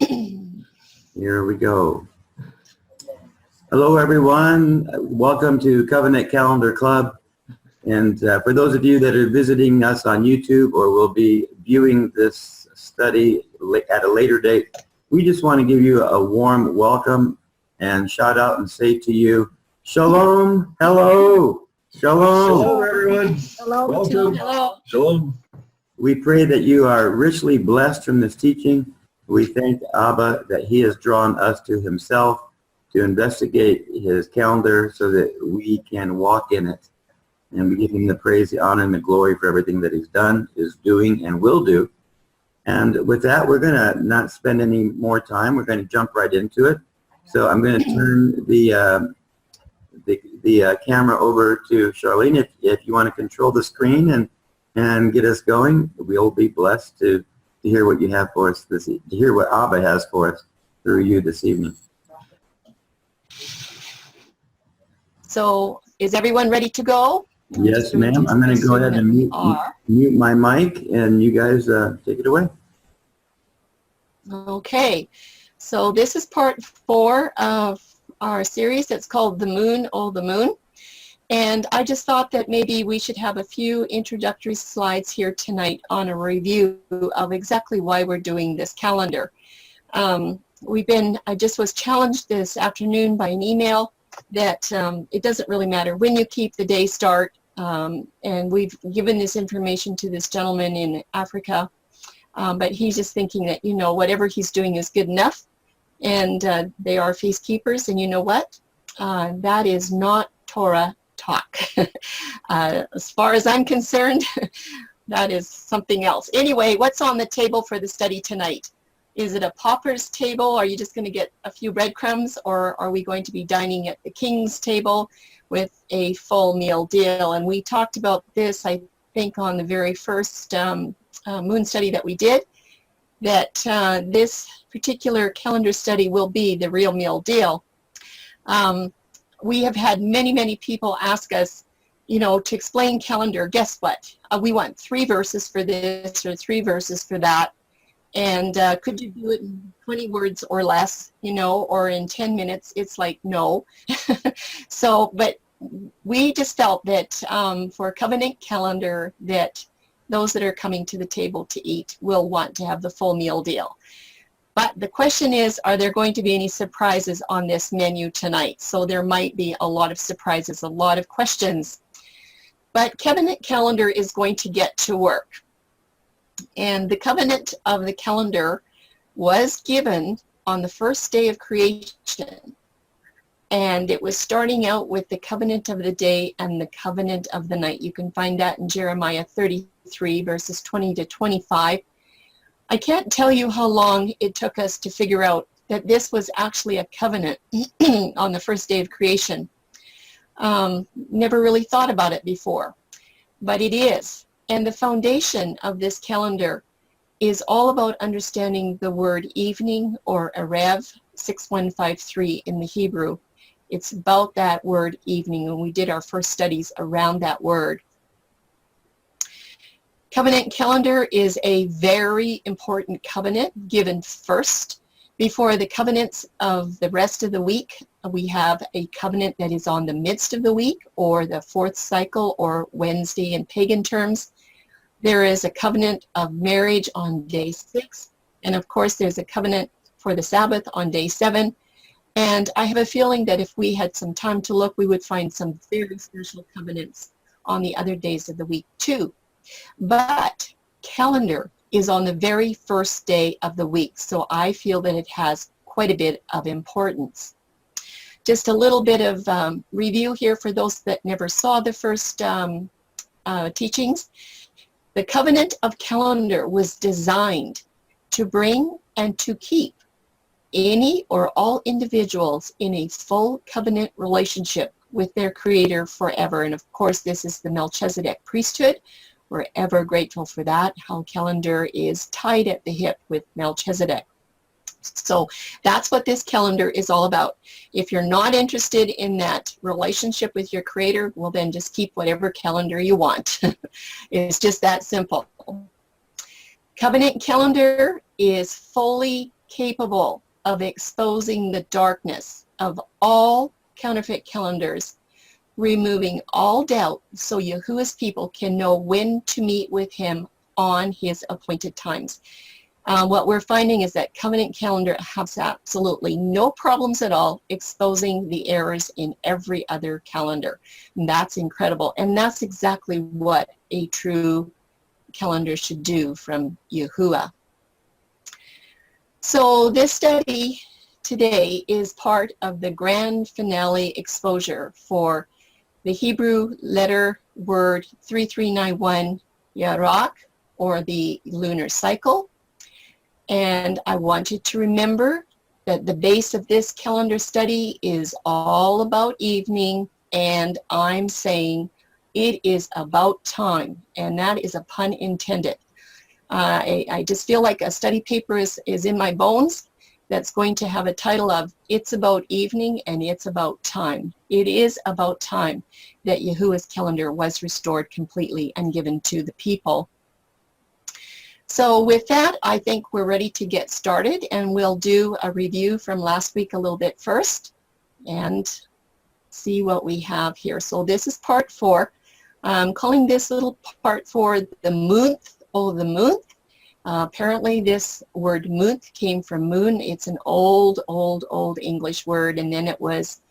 Here we go. Hello, everyone. Welcome to Covenant Calendar Club. And for those of you that are visiting us on YouTube or will be viewing this study at a later date, we just want to give you a warm welcome and shout out and say to you, Shalom, hello, Shalom. Hello, everyone. Hello. Welcome. Hello. Shalom. We pray that you are richly blessed from this teaching. We thank Abba that he has drawn us to himself to investigate his calendar so that we can walk in it. And we give him the praise, the honor, and the glory for everything that he's done, is doing, and will do. And with that, we're going to not spend any more time. We're going to jump right into it. So I'm going to turn the camera over to Charlene. If you want to control the screen and get us going, we'll be blessed to hear what you have for us to hear what Abba has for us through you this evening. So is everyone ready to go? Yes, ma'am. I'm going to go ahead and mute my mic, and you guys take it away. Okay. So this is part 4 of our series that's called The Moon, Oh the Moon. And I just thought that maybe we should have a few introductory slides here tonight on a review of exactly why we're doing this calendar. I just was challenged this afternoon by an email that it doesn't really matter when you keep the day start. And we've given this information to this gentleman in Africa, but he's just thinking that, whatever he's doing is good enough. And they are feast keepers. And you know what? That is not Torah talk. As far as I'm concerned, that is something else. Anyway, what's on the table for the study tonight? Is it a pauper's table? Are you just going to get a few breadcrumbs, or are we going to be dining at the king's table with a full meal deal? And we talked about this, I think, on the very first moon study that we did, that this particular calendar study will be the real meal deal. We have had many people ask us, to explain calendar. Guess what? We want 3 verses for this or 3 verses for that. And could you do it in 20 words or less, or in 10 minutes? It's like, no. So, but we just felt that for a covenant calendar, that those that are coming to the table to eat will want to have the full meal deal. But the question is, are there going to be any surprises on this menu tonight? So there might be a lot of surprises, a lot of questions. But covenant calendar is going to get to work. And the covenant of the calendar was given on the first day of creation. And it was starting out with the covenant of the day and the covenant of the night. You can find that in Jeremiah 33, verses 20 to 25. I can't tell you how long it took us to figure out that this was actually a covenant on the first day of creation. Never really thought about it before, but it is. And the foundation of this calendar is all about understanding the word evening, or Erev 6153 in the Hebrew. It's about that word evening, and we did our first studies around that word. Covenant calendar is a very important covenant given first. Before the covenants of the rest of the week, we have a covenant that is on the midst of the week, or the 4th cycle, or Wednesday in pagan terms. There is a covenant of marriage on day 6. And of course, there's a covenant for the Sabbath on day 7. And I have a feeling that if we had some time to look, we would find some very special covenants on the other days of the week too. But calendar is on the very first day of the week, so I feel that it has quite a bit of importance. Just a little bit of review here for those that never saw the first teachings. The covenant of calendar was designed to bring and to keep any or all individuals in a full covenant relationship with their Creator forever. And of course, this is the Melchizedek priesthood. We're ever grateful for that, how calendar is tied at the hip with Melchizedek. So that's what this calendar is all about. If you're not interested in that relationship with your Creator, well then just keep whatever calendar you want. It's just that simple. Covenant calendar is fully capable of exposing the darkness of all counterfeit calendars, removing all doubt so Yahuwah's people can know when to meet with him on his appointed times. What we're finding is that covenant calendar has absolutely no problems at all exposing the errors in every other calendar. And that's incredible. And that's exactly what a true calendar should do from Yahuwah. So this study today is part of the grand finale exposure for the Hebrew letter word 3391 Yarach, or the lunar cycle. And I want you to remember that the base of this calendar study is all about evening, and I'm saying it is about time, and that is a pun intended. I just feel like a study paper is in my bones that's going to have a title of It's About Evening and It's About Time. It is about time that Yahuwah's calendar was restored completely and given to the people. So with that, I think we're ready to get started, and we'll do a review from last week a little bit first and see what we have here. So this is part 4. I'm calling this little part 4 the month, the month. Apparently this word month came from moon. It's an old English word, and then it was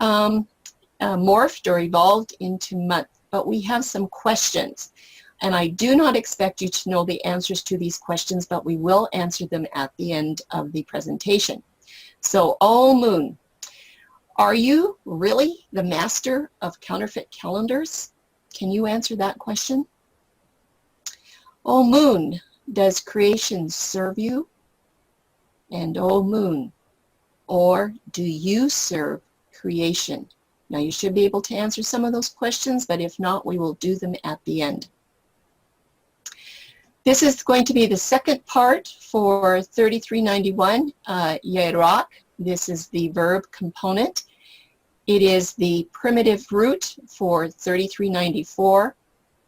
morphed or evolved into month. But we have some questions. And I do not expect you to know the answers to these questions, but we will answer them at the end of the presentation. So, O moon, are you really the master of counterfeit calendars? Can you answer that question? O moon, does creation serve you? And O moon, or do you serve creation? Now you should be able to answer some of those questions, but if not, we will do them at the end. This is going to be the second part for 3391, Yarach. This is the verb component. It is the primitive root for 3394,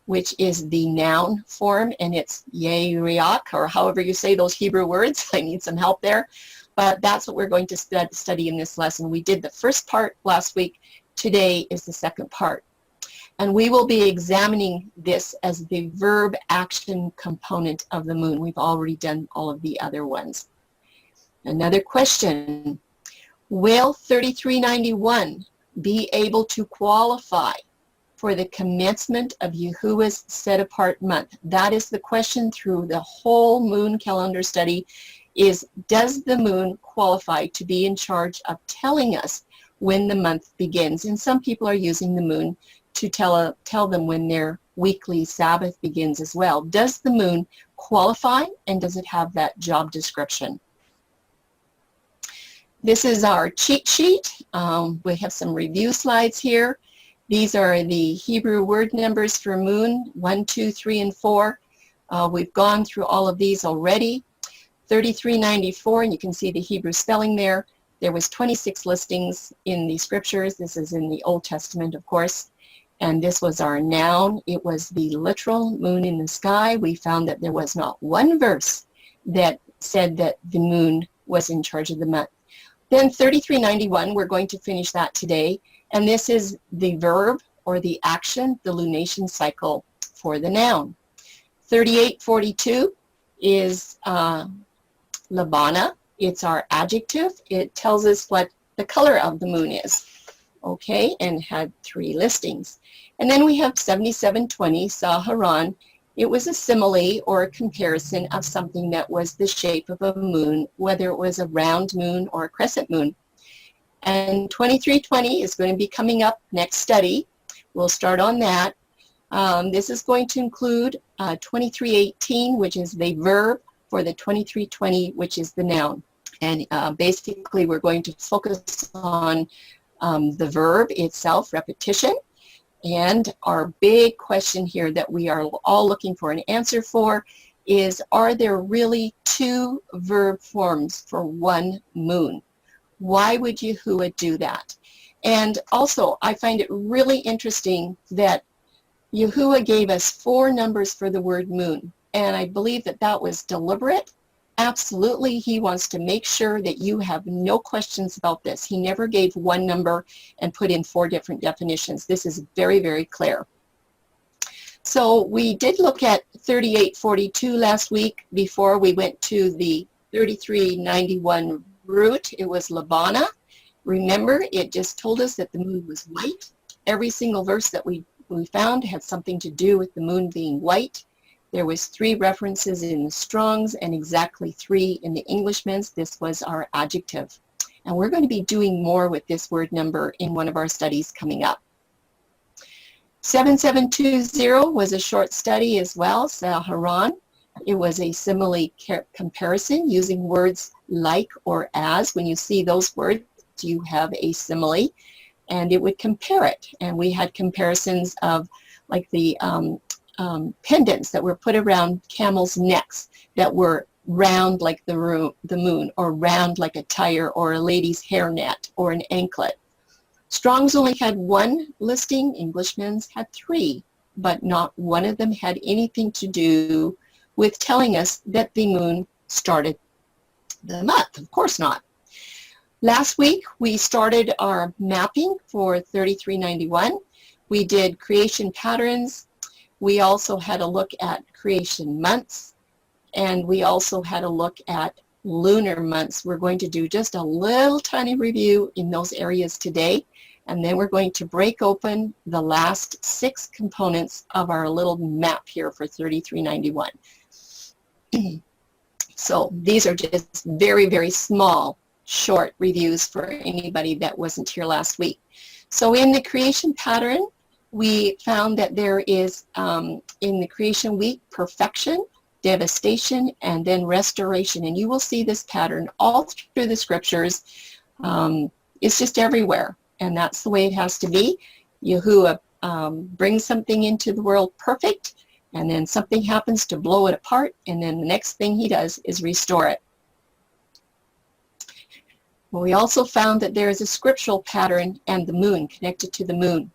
which is the noun form, and it's Yarach, or however you say those Hebrew words. I need some help there. But that's what we're going to study in this lesson. We did the first part last week. Today is the second part. And we will be examining this as the verb action component of the moon. We've already done all of the other ones. Another question, will 3391 be able to qualify for the commencement of Yahuwah's set-apart month? That is the question through the whole moon calendar study, is does the moon qualify to be in charge of telling us when the month begins? And some people are using the moon to tell them when their weekly Sabbath begins as well. Does the moon qualify, and does it have that job description? This is our cheat sheet. We have some review slides here. These are the Hebrew word numbers for moon, 1, 2, 3, and 4. We've gone through all of these already. 3394, and you can see the Hebrew spelling there. There was 26 listings in the scriptures. This is in the Old Testament, of course. And this was our noun. It was the literal moon in the sky. We found that there was not one verse that said that the moon was in charge of the month. Then 3391, we're going to finish that today. And this is the verb or the action, the lunation cycle for the noun. 3842 is Labana. It's our adjective. It tells us what the color of the moon is. Okay, and had 3 listings. And then we have 7720, Saharan. It was a simile or a comparison of something that was the shape of a moon, whether it was a round moon or a crescent moon. And 2320 is going to be coming up next study. We'll start on that. This is going to include 2318, which is the verb, for the 2320, which is the noun. And basically, we're going to focus on the verb itself, repetition. And our big question here that we are all looking for an answer for is, are there really 2 verb forms for one moon? Why would Yahuwah do that? And also, I find it really interesting that Yahuwah gave us 4 numbers for the word moon. And I believe that that was deliberate. Absolutely, he wants to make sure that you have no questions about this. He never gave one number and put in 4 different definitions. This is very, very clear. So we did look at 3842 last week before we went to the 3391 root. It was Labana. Remember, it just told us that the moon was white. Every single verse that we found had something to do with the moon being white. There was 3 references in the Strong's and exactly 3 in the Englishman's. This was our adjective. And we're going to be doing more with this word number in one of our studies coming up. 7720 was a short study as well, Saharan. It was a simile comparison using words like or as. When you see those words, you have a simile, and it would compare it. And we had comparisons of like the pendants that were put around camels' necks that were round like the moon, or round like a tire, or a lady's hairnet, or an anklet. Strong's only had 1 listing, Englishman's had 3, but not one of them had anything to do with telling us that the moon started the month. Of course not. Last week we started our mapping for 3391. We did creation patterns. We also had a look at creation months, and we also had a look at lunar months. We're going to do just a little tiny review in those areas today, and then we're going to break open the last 6 components of our little map here for 3391. So these are just very, very small, short reviews for anybody that wasn't here last week. So in the creation pattern, we found that there is, in the creation week, perfection, devastation, and then restoration. And you will see this pattern all through the scriptures. It's just everywhere, and that's the way it has to be. Yahuwah brings something into the world perfect, and then something happens to blow it apart, and then the next thing he does is restore it. Well, we also found that there is a scriptural pattern and the moon, connected to the moon.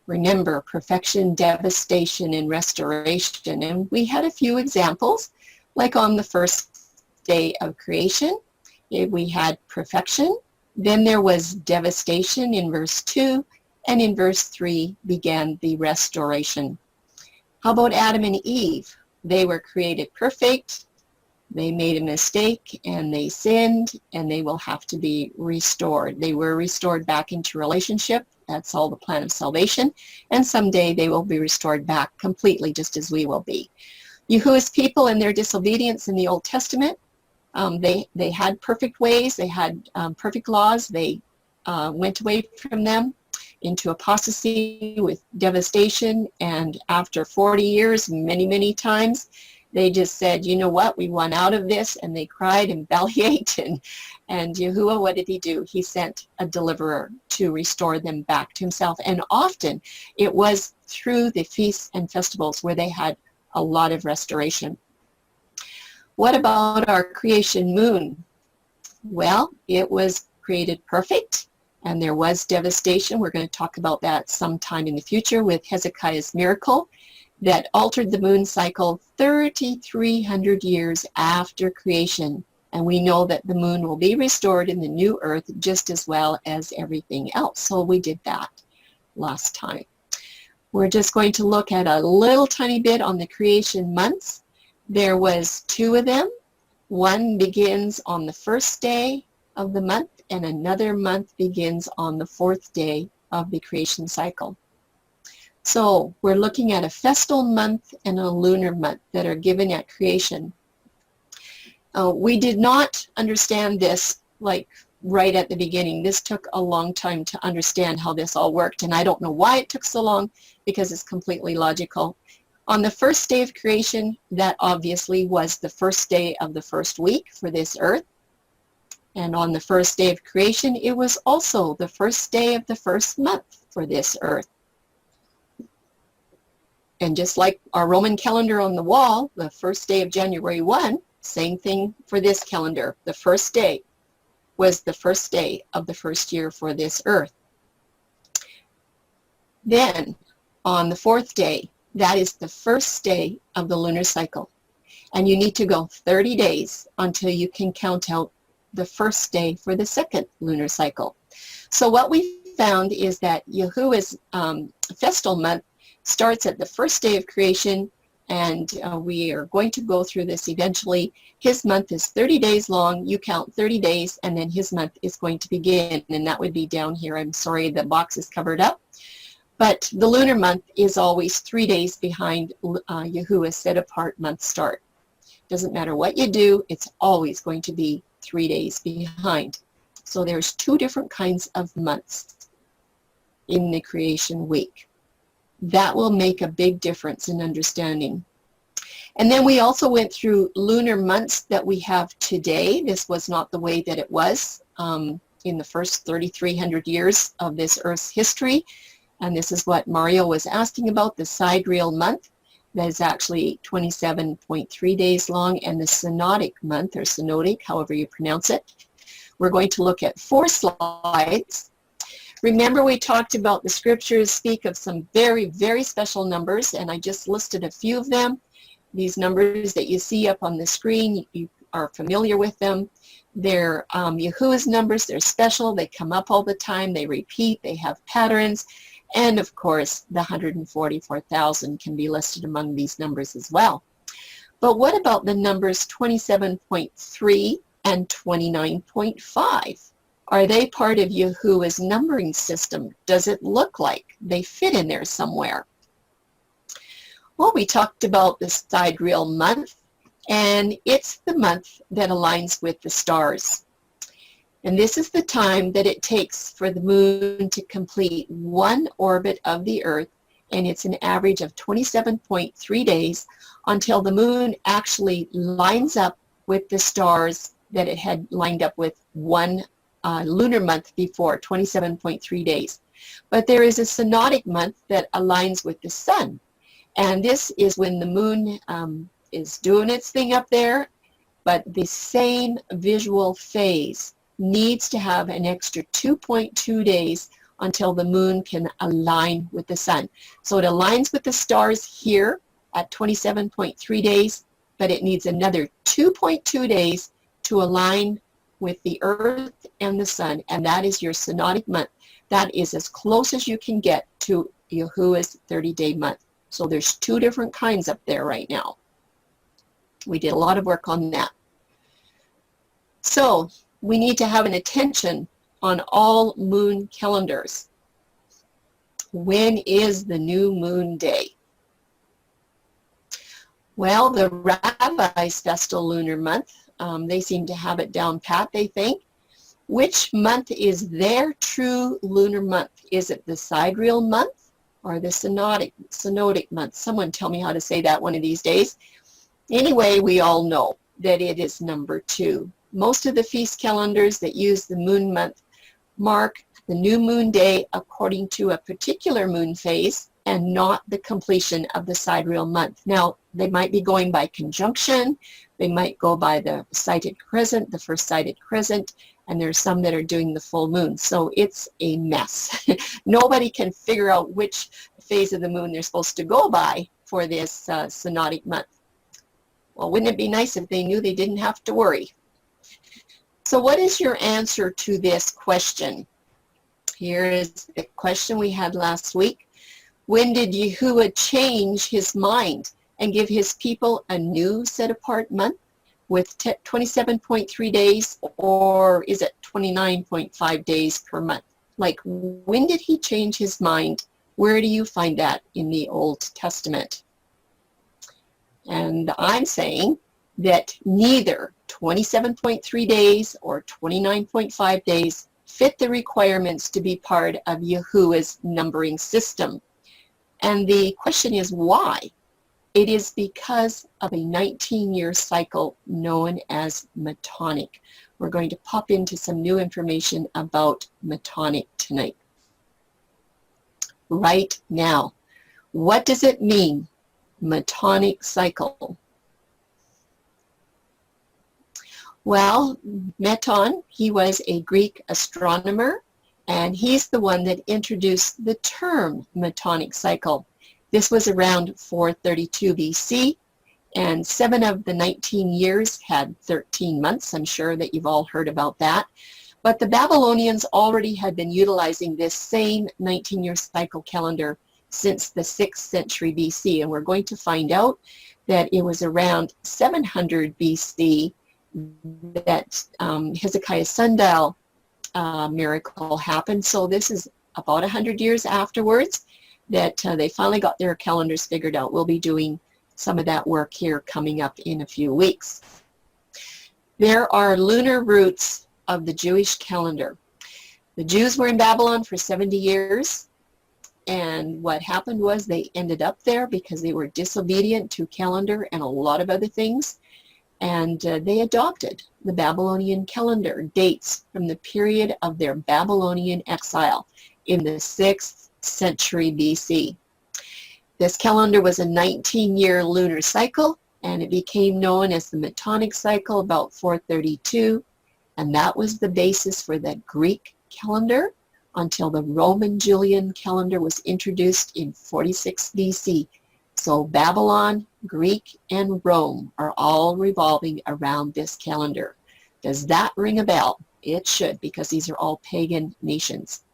Remember, perfection, devastation, and restoration. And we had a few examples, like on the first day of creation, we had perfection. Then there was devastation in verse 2, and in verse 3 began the restoration. How about Adam and Eve? They were created perfect. They made a mistake and they sinned, and they will have to be restored. They were restored back into relationship. That's all the plan of salvation. And someday they will be restored back completely, just as we will be. Yahuwah's people and their disobedience in the Old Testament, they had perfect ways. They had perfect laws. They went away from them into apostasy with devastation. And after 40 years, many, many times, they just said, you know what, we want out of this, and they cried and bellyached, and Yahuwah, what did he do? He sent a deliverer to restore them back to himself. And often it was through the feasts and festivals where they had a lot of restoration. What about our creation moon? Well, it was created perfect, and there was devastation. We're going to talk about that sometime in the future with Hezekiah's miracle that altered the moon cycle 3,300 years after creation. And we know that the moon will be restored in the new earth just as well as everything else. So we did that last time. We're just going to look at a little tiny bit on the creation months. There was 2 of them. One begins on the first day of the month, and another month begins on the 4th day of the creation cycle. So we're looking at a festal month and a lunar month that are given at creation. We did not understand this like right at the beginning. This took a long time to understand how this all worked, and I don't know why it took so long, because it's completely logical. On the first day of creation, that obviously was the first day of the first week for this earth. And on the first day of creation, it was also the first day of the first month for this earth. And just like our Roman calendar on the wall, the first day of January 1, same thing for this calendar. The first day was the first day of the first year for this earth. Then, on the 4th day, that is the first day of the lunar cycle. And you need to go 30 days until you can count out the first day for the second lunar cycle. So what we found is that Yahuwah's festal month starts at the first day of creation, and we are going to go through this eventually. His month is 30 days long. You count 30 days, and then his month is going to begin, and that would be down here. I'm sorry, the box is covered up. But the lunar month is always 3 days behind Yahuwah's set-apart month start. Doesn't matter what you do, it's always going to be 3 days behind. So there's 2 different kinds of months in the creation week. That will make a big difference in understanding. And then we also went through lunar months that we have today. This was not the way that it was in the first 3,300 years of this Earth's history. And this is what Mario was asking about, the sidereal month. That is actually 27.3 days long, and the synodic month, or synodic, however you pronounce it. We're going to look at 4 slides. Remember, we talked about the scriptures speak of some very, very special numbers, and I just listed a few of them. These numbers that you see up on the screen, you are familiar with them. They're Yahuwah's numbers. They're special. They come up all the time. They repeat. They have patterns. And of course, the 144,000 can be listed among these numbers as well. But what about the numbers 27.3 and 29.5? Are they part of Yahuwah's numbering system? Does it look like they fit in there somewhere? Well, we talked about the sidereal month, and it's the month that aligns with the stars. And this is the time that it takes for the moon to complete 1 orbit of the Earth, and it's an average of 27.3 days until the moon actually lines up with the stars that it had lined up with 1 lunar month before, 27.3 days. But there is a synodic month that aligns with the sun, and this is when the moon is doing its thing up there, but the same visual phase needs to have an extra 2.2 days until the moon can align with the sun. So it aligns with the stars here at 27.3 days, but it needs another 2.2 days to align with the Earth and the sun, and that is your synodic month. That is as close as you can get to Yahuwah's 30-day month. So there's 2 different kinds up there right now. We did a lot of work on that. So we need to have an attention on all moon calendars. When is the new moon day? Well, the rabbis' festal lunar month, they seem to have it down pat, they think. Which month is their true lunar month? Is it the sidereal month or the synodic month? Someone tell me how to say that one of these days. Anyway, we all know that it is number 2. Most of the feast calendars that use the moon month mark the new moon day according to a particular moon phase and not the completion of the sidereal month. Now, they might be going by conjunction, they might go by the sighted crescent, the first sighted crescent, and there's some that are doing the full moon. So it's a mess. Nobody can figure out which phase of the moon they're supposed to go by for this synodic month. Well, wouldn't it be nice if they knew they didn't have to worry? So what is your answer to this question? Here is the question we had last week. When did Yahuwah change his mind and give his people a new set-apart month with 27.3 days, or is it 29.5 days per month? Like, when did he change his mind? Where do you find that in the Old Testament? And I'm saying that neither 27.3 days or 29.5 days fit the requirements to be part of Yahuwah's numbering system. And the question is why? It is because of a 19-year cycle known as Metonic. We're going to pop into some new information about Metonic tonight. Right now, what does it mean, Metonic cycle? Well, Meton, he was a Greek astronomer, and he's the one that introduced the term Metonic cycle. This was around 432 BC, And 7 of the 19 years had 13 months. I'm sure that you've all heard about that. But the Babylonians already had been utilizing this same 19-year cycle calendar since the 6th century BC. And we're going to find out that it was around 700 BC that Hezekiah's sundial miracle happened. So this is about 100 years afterwards that they finally got their calendars figured out. We'll be doing some of that work here coming up in a few weeks. There are lunar roots of the Jewish calendar. The Jews were in Babylon for 70 years, and what happened was they ended up there because they were disobedient to calendar and a lot of other things, and they adopted the Babylonian calendar dates from the period of their Babylonian exile in the 6th century BC. This calendar was a 19-year lunar cycle, and it became known as the Metonic cycle about 432, and that was the basis for the Greek calendar until the Roman Julian calendar was introduced in 46 BC. So Babylon, Greek, and Rome are all revolving around this calendar. Does that ring a bell? It should, because these are all pagan nations.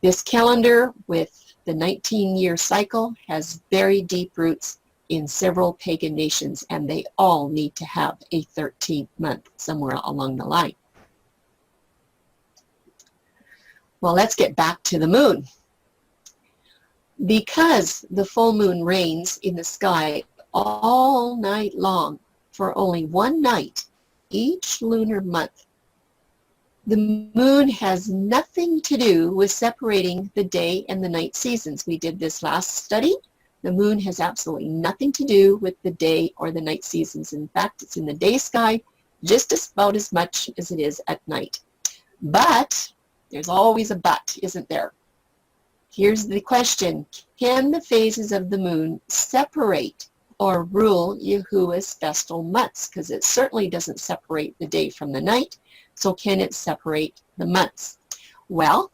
This calendar with the 19-year cycle has very deep roots in several pagan nations, and they all need to have a 13th month somewhere along the line. Well, let's get back to the moon. Because the full moon reigns in the sky all night long for only one night each lunar month, the moon has nothing to do with separating the day and the night seasons. We did this last study. The moon has absolutely nothing to do with the day or the night seasons. In fact, it's in the day sky just about as much as it is at night. But there's always a but, isn't there? Here's the question. Can the phases of the moon separate or rule Yahuwah's festal months? Because it certainly doesn't separate the day from the night. So can it separate the months? Well,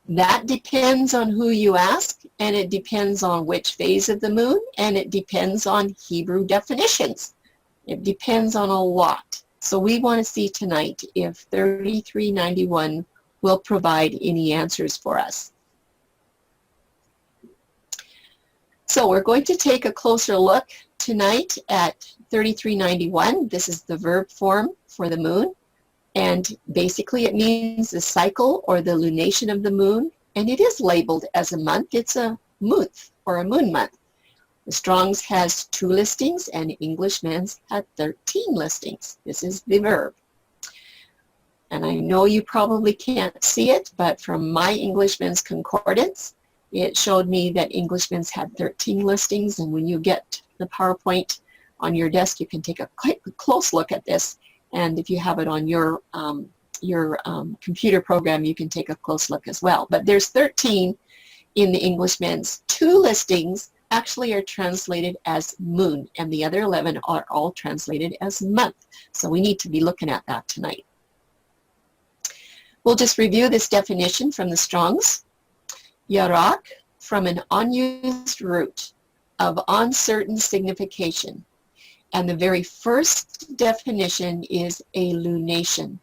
that depends on who you ask, and it depends on which phase of the moon, and it depends on Hebrew definitions. It depends on a lot. So we want to see tonight if 3391 will provide any answers for us. So we're going to take a closer look tonight at 3391. This is the verb form for the moon. And basically it means the cycle or the lunation of the moon. And it is labeled as a month. It's a month or a moon month. The Strong's has 2 listings and Englishman's had 13 listings. This is the verb. And I know you probably can't see it, but from my Englishman's concordance, it showed me that Englishman's had 13 listings. And when you get the PowerPoint on your desk, you can take a close look at this. And if you have it on your computer program, you can take a close look as well. But there's 13 in the Englishman's. 2 listings actually are translated as moon, and the other 11 are all translated as month. So we need to be looking at that tonight. We'll just review this definition from the Strong's. Yarak, from an unused root of uncertain signification. And the very first definition is a lunation.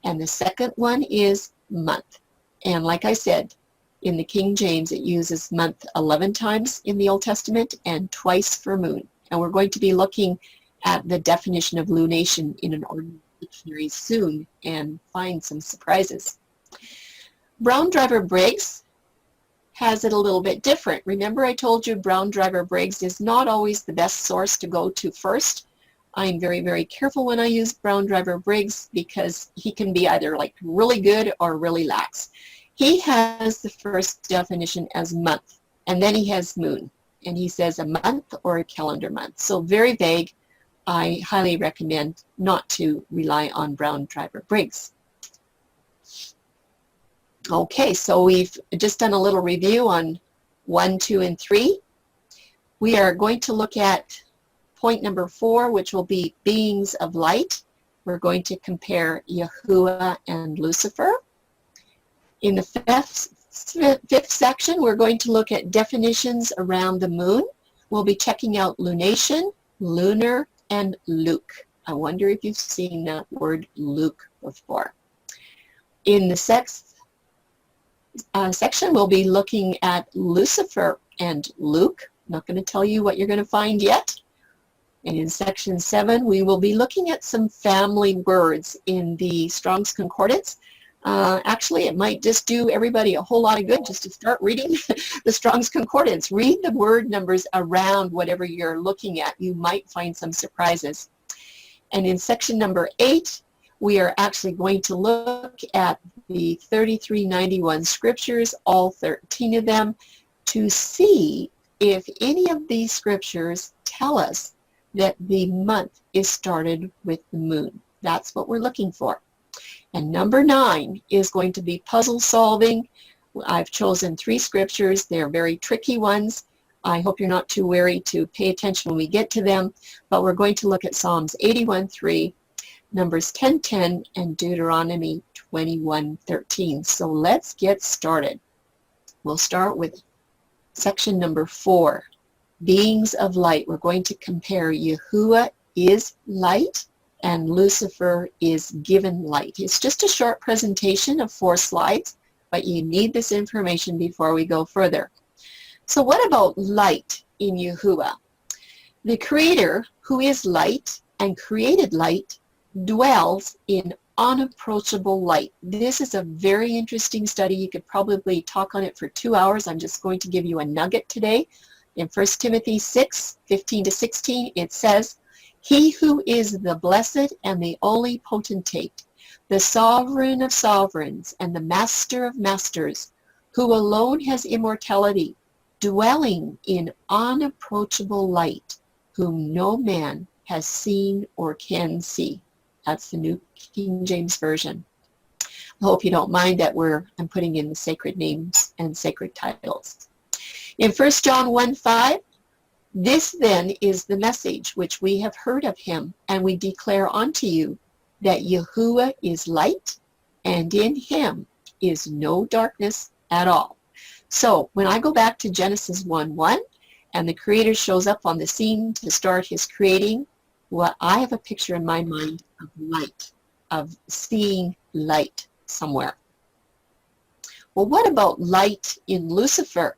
And the second one is month. And like I said, in the King James, it uses month 11 times in the Old Testament and twice for moon. And we're going to be looking at the definition of lunation in an ordinary dictionary soon and find some surprises. Brown Driver Briggs has it a little bit different. Remember I told you Brown Driver Briggs is not always the best source to go to first. I'm very, very careful when I use Brown Driver Briggs because he can be either like really good or really lax. He has the first definition as month, and then he has moon, and he says a month or a calendar month. So very vague. I highly recommend not to rely on Brown Driver Briggs. Okay, so we've just done a little review on 1, 2, and 3. We are going to look at point number 4, which will be beings of light. We're going to compare Yahuwah and Lucifer. In the fifth section, we're going to look at definitions around the moon. We'll be checking out lunation, lunar, and Luke. I wonder if you've seen that word Luke before. In the sixth section, we'll be looking at Lucifer and Luke. I'm not going to tell you what you're going to find yet. And in section 7, we will be looking at some family words in the Strong's Concordance. Actually, it might just do everybody a whole lot of good just to start reading the Strong's Concordance. Read the word numbers around whatever you're looking at. You might find some surprises. And in section number 8, we are actually going to look at the 3391 scriptures, all 13 of them, to see if any of these scriptures tell us that the month is started with the moon. That's what we're looking for. And number 9 is going to be puzzle solving. I've chosen 3 scriptures. They're very tricky ones. I hope you're not too wary to pay attention when we get to them, but we're going to look at Psalms 81:3, Numbers 10:10, and Deuteronomy 21:13. So let's get started. We'll start with section number 4, beings of light. We're going to compare Yahuwah is light and Lucifer is given light. It's just a short presentation of 4 slides, but you need this information before we go further. So what about light in Yahuwah? The Creator, who is light and created light, dwells in unapproachable light. This is a very interesting study. You could probably talk on it for 2 hours. I'm just going to give you a nugget today. In 1 Timothy 6:15-16, it says, "He who is the blessed and the only potentate, the sovereign of sovereigns and the master of masters, who alone has immortality, dwelling in unapproachable light, whom no man has seen or can see." That's the New King James Version. I hope you don't mind that I'm putting in the sacred names and sacred titles. In 1 John 1:5, "This then is the message which we have heard of him, and we declare unto you, that Yahuwah is light, and in him is no darkness at all." So when I go back to Genesis 1:1, and the Creator shows up on the scene to start his creating, well, I have a picture in my mind of light, of seeing light somewhere. Well, what about light in Lucifer?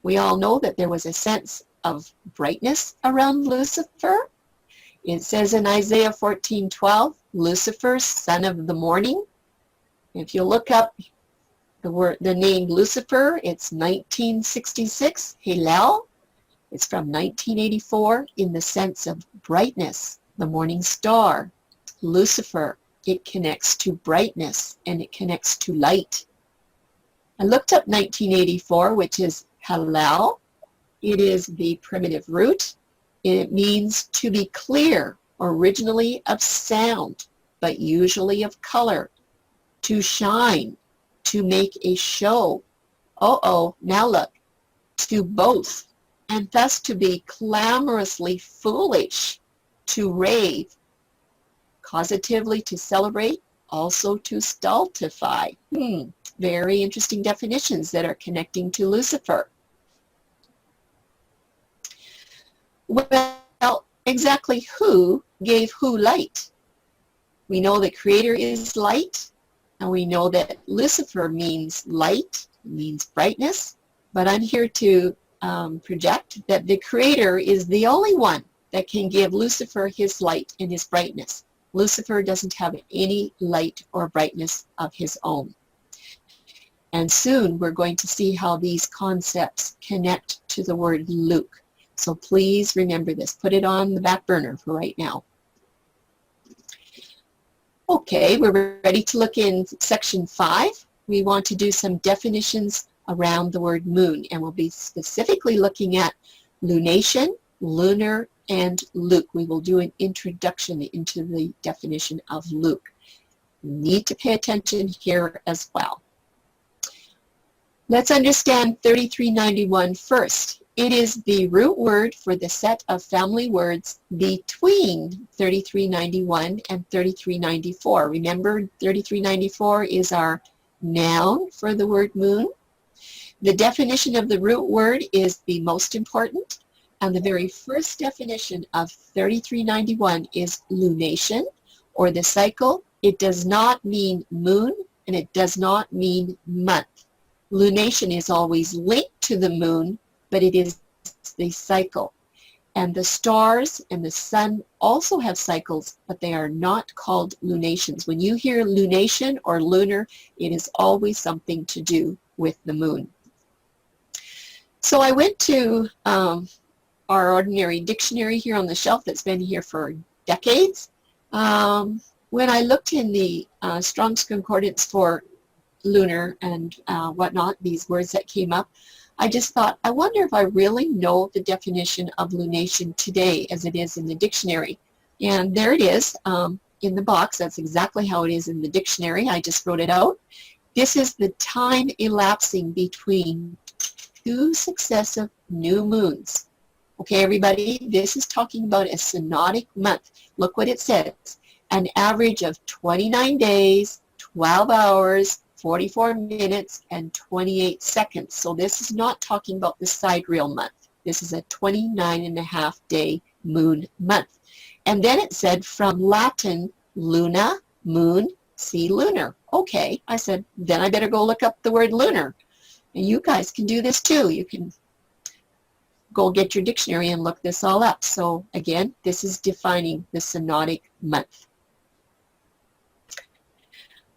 We all know that there was a sense of brightness around Lucifer. It says in Isaiah 14:12, "Lucifer, son of the morning." If you look up the name Lucifer, it's 1966, Hillel. It's from 1984 in the sense of brightness, the morning star. Lucifer, it connects to brightness and it connects to light. I looked up 1984, which is Hallel. It is the primitive root. It means to be clear, originally of sound, but usually of color. To shine, to make a show. Now look. To boast, and thus to be clamorously foolish, to rave, causatively to celebrate, also to stultify. Very interesting definitions that are connecting to Lucifer. Well, exactly who gave who light? We know the Creator is light, and we know that Lucifer means light, means brightness, but I'm here to project that the Creator is the only one that can give Lucifer his light and his brightness. Lucifer doesn't have any light or brightness of his own. And soon we're going to see how these concepts connect to the word Luke. So please remember this. Put it on the back burner for right now. Okay, we're ready to look in section 5. We want to do some definitions around the word moon, and we'll be specifically looking at lunation, lunar, and Luke. We will do an introduction into the definition of Luke. You need to pay attention here as well. Let's understand 3391 first. It is the root word for the set of family words between 3391 and 3394. Remember, 3394 is our noun for the word moon. The definition of the root word is the most important. And the very first definition of 3391 is lunation, or the cycle. It does not mean moon, and it does not mean month. Lunation is always linked to the moon, but it is the cycle. And the stars and the sun also have cycles, but they are not called lunations. When you hear lunation or lunar, it is always something to do with the moon. So I went to our ordinary dictionary here on the shelf that's been here for decades. When I looked in the Strong's Concordance for lunar and whatnot, these words that came up, I just thought, I wonder if I really know the definition of lunation today as it is in the dictionary. And there it is in the box. That's exactly how it is in the dictionary. I just wrote it out. This is the time elapsing between two successive new moons. Okay, everybody, this is talking about a synodic month. Look what it says. An average of 29 days, 12 hours, 44 minutes, and 28 seconds. So this is not talking about the sidereal month. This is a 29.5-day moon month. And then it said from Latin, luna, moon, see lunar. Okay, I said, then I better go look up the word lunar. And you guys can do this too. You can go get your dictionary and look this all up. So again, this is defining the synodic month.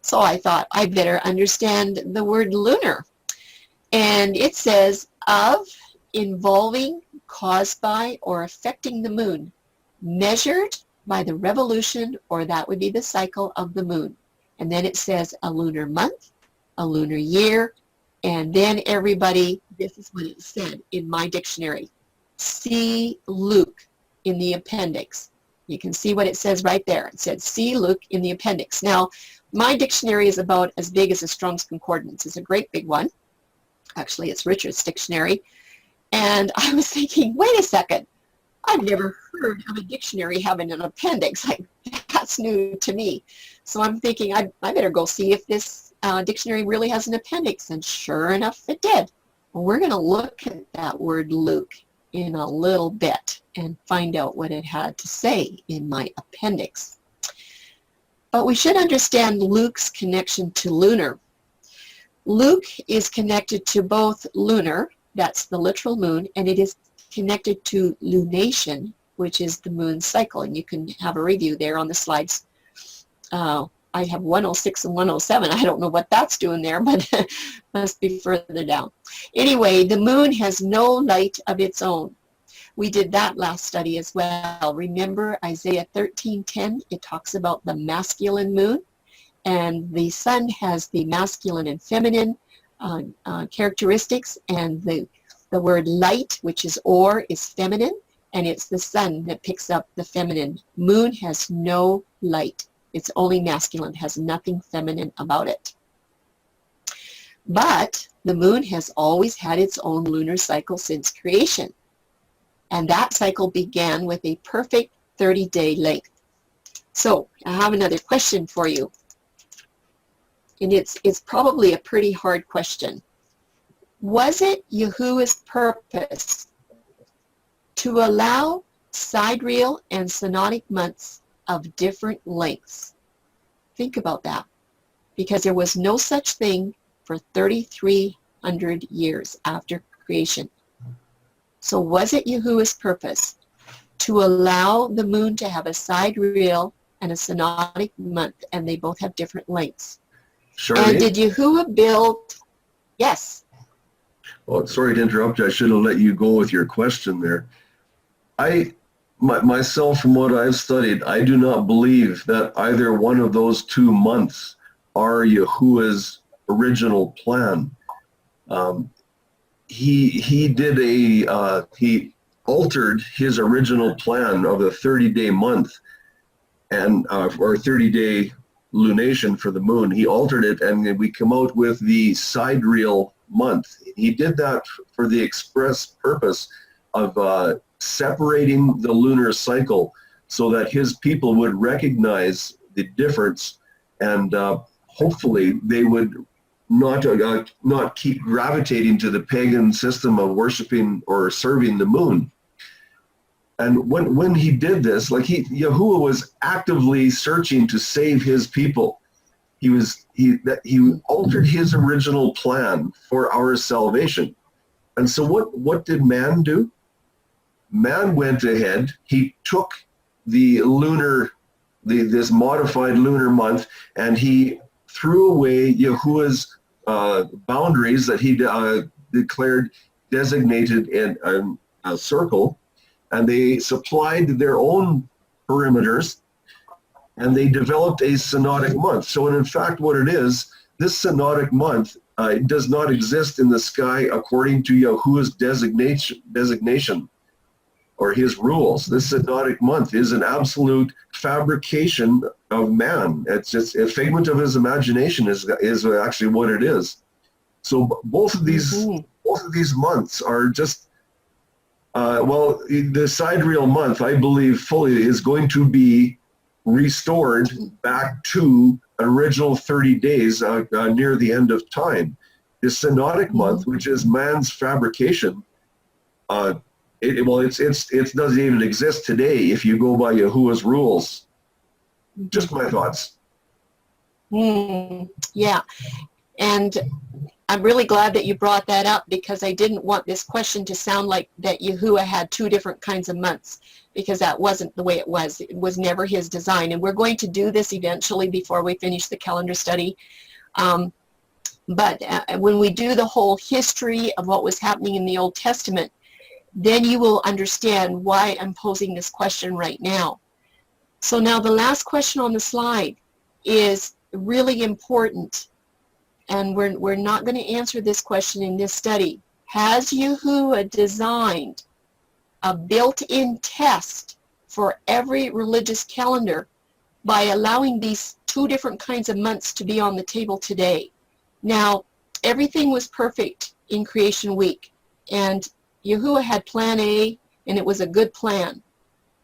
So I thought I better understand the word lunar. And it says, of, involving, caused by, or affecting the moon, measured by the revolution, or that would be the cycle of the moon. And then it says a lunar month, a lunar year, and then everybody, this is what it said in my dictionary. See Luke in the appendix. You can see what it says right there. It said, see Luke in the appendix. Now, my dictionary is about as big as a Strong's Concordance. It's a great big one. Actually, it's Richard's dictionary. And I was thinking, wait a second. I've never heard of a dictionary having an appendix. Like, that's new to me. So I'm thinking, I better go see if this dictionary really has an appendix. And sure enough, it did. Well, we're going to look at that word Luke in a little bit and find out what it had to say in my appendix. But we should understand Luke's connection to lunar. Luke is connected to both lunar, that's the literal moon, and it is connected to lunation, which is the moon cycle. And you can have a review there on the slides. I have 106 and 107. I don't know what that's doing there, but must be further down. Anyway, the moon has no light of its own. We did that last study as well. Remember Isaiah 13:10? It talks about the masculine moon, and the sun has the masculine and feminine characteristics, and the word light, which is or, is feminine, and it's the sun that picks up the feminine. Moon has no light. It's only masculine, has nothing feminine about it. But the moon has always had its own lunar cycle since creation. And that cycle began with a perfect 30-day length. So I have another question for you. And it's probably a pretty hard question. Was it Yahuwah's purpose to allow sidereal and synodic months of different lengths? Think about that. Because there was no such thing for 3,300 years after creation. So was it Yahuwah's purpose to allow the moon to have a sidereal and a synodic month, and they both have different lengths? Charlene? And did Yahuwah build? Yes. Oh, sorry to interrupt you. I should have let you go with your question there. Myself, from what I've studied, I do not believe that either one of those 2 months are Yahuwah's original plan. He altered his original plan of the 30-day month and or 30-day lunation for the moon. He altered it, and we come out with the sidereal month. He did that for the express purpose of separating the lunar cycle so that his people would recognize the difference, and hopefully they would not keep gravitating to the pagan system of worshiping or serving the moon. And when he did this, like Yahuwah was actively searching to save his people. He altered his original plan for our salvation. And so what did man do? Man went ahead, he took the this modified lunar month, and he threw away Yahuwah's boundaries that he declared designated in a circle, and they supplied their own perimeters, and they developed a synodic month. So in fact, what it is, this synodic month does not exist in the sky according to Yahuwah's designation or his rules. This synodic month is an absolute fabrication of man. It's just a figment of his imagination is actually what it is. So both of these months are just the sidereal month, I believe fully, is going to be restored back to original 30 days near the end of time. The synodic month, which is man's fabrication, it doesn't even exist today if you go by Yahuwah's rules. Just my thoughts. Yeah, and I'm really glad that you brought that up, because I didn't want this question to sound like that Yahuwah had two different kinds of months, because that wasn't the way it was. It was never his design. And we're going to do this eventually before we finish the calendar study. But when we do the whole history of what was happening in the Old Testament, then you will understand why I'm posing this question right now. So now the last question on the slide is really important, and we're not going to answer this question in this study. Has Yahuwah designed a built-in test for every religious calendar by allowing these two different kinds of months to be on the table today? Now, everything was perfect in creation week, and Yahuwah had plan A, and it was a good plan.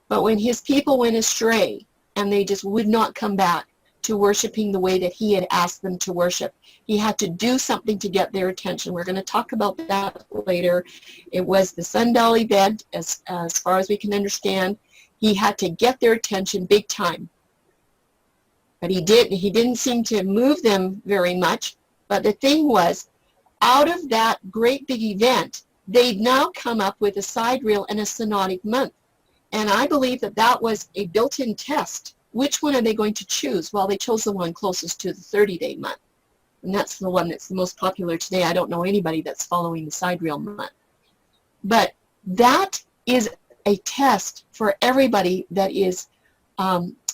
But when his people went astray, and they just would not come back to worshiping the way that he had asked them to worship, he had to do something to get their attention. We're going to talk about that later. It was the sundial event, as far as we can understand. He had to get their attention big time. But he didn't seem to move them very much. But the thing was, out of that great big event, they'd now come up with a sidereal and a synodic month. And I believe that that was a built-in test. Which one are they going to choose? Well, they chose the one closest to the 30-day month. And that's the one that's the most popular today. I don't know anybody that's following the sidereal month. But that is a test for everybody that is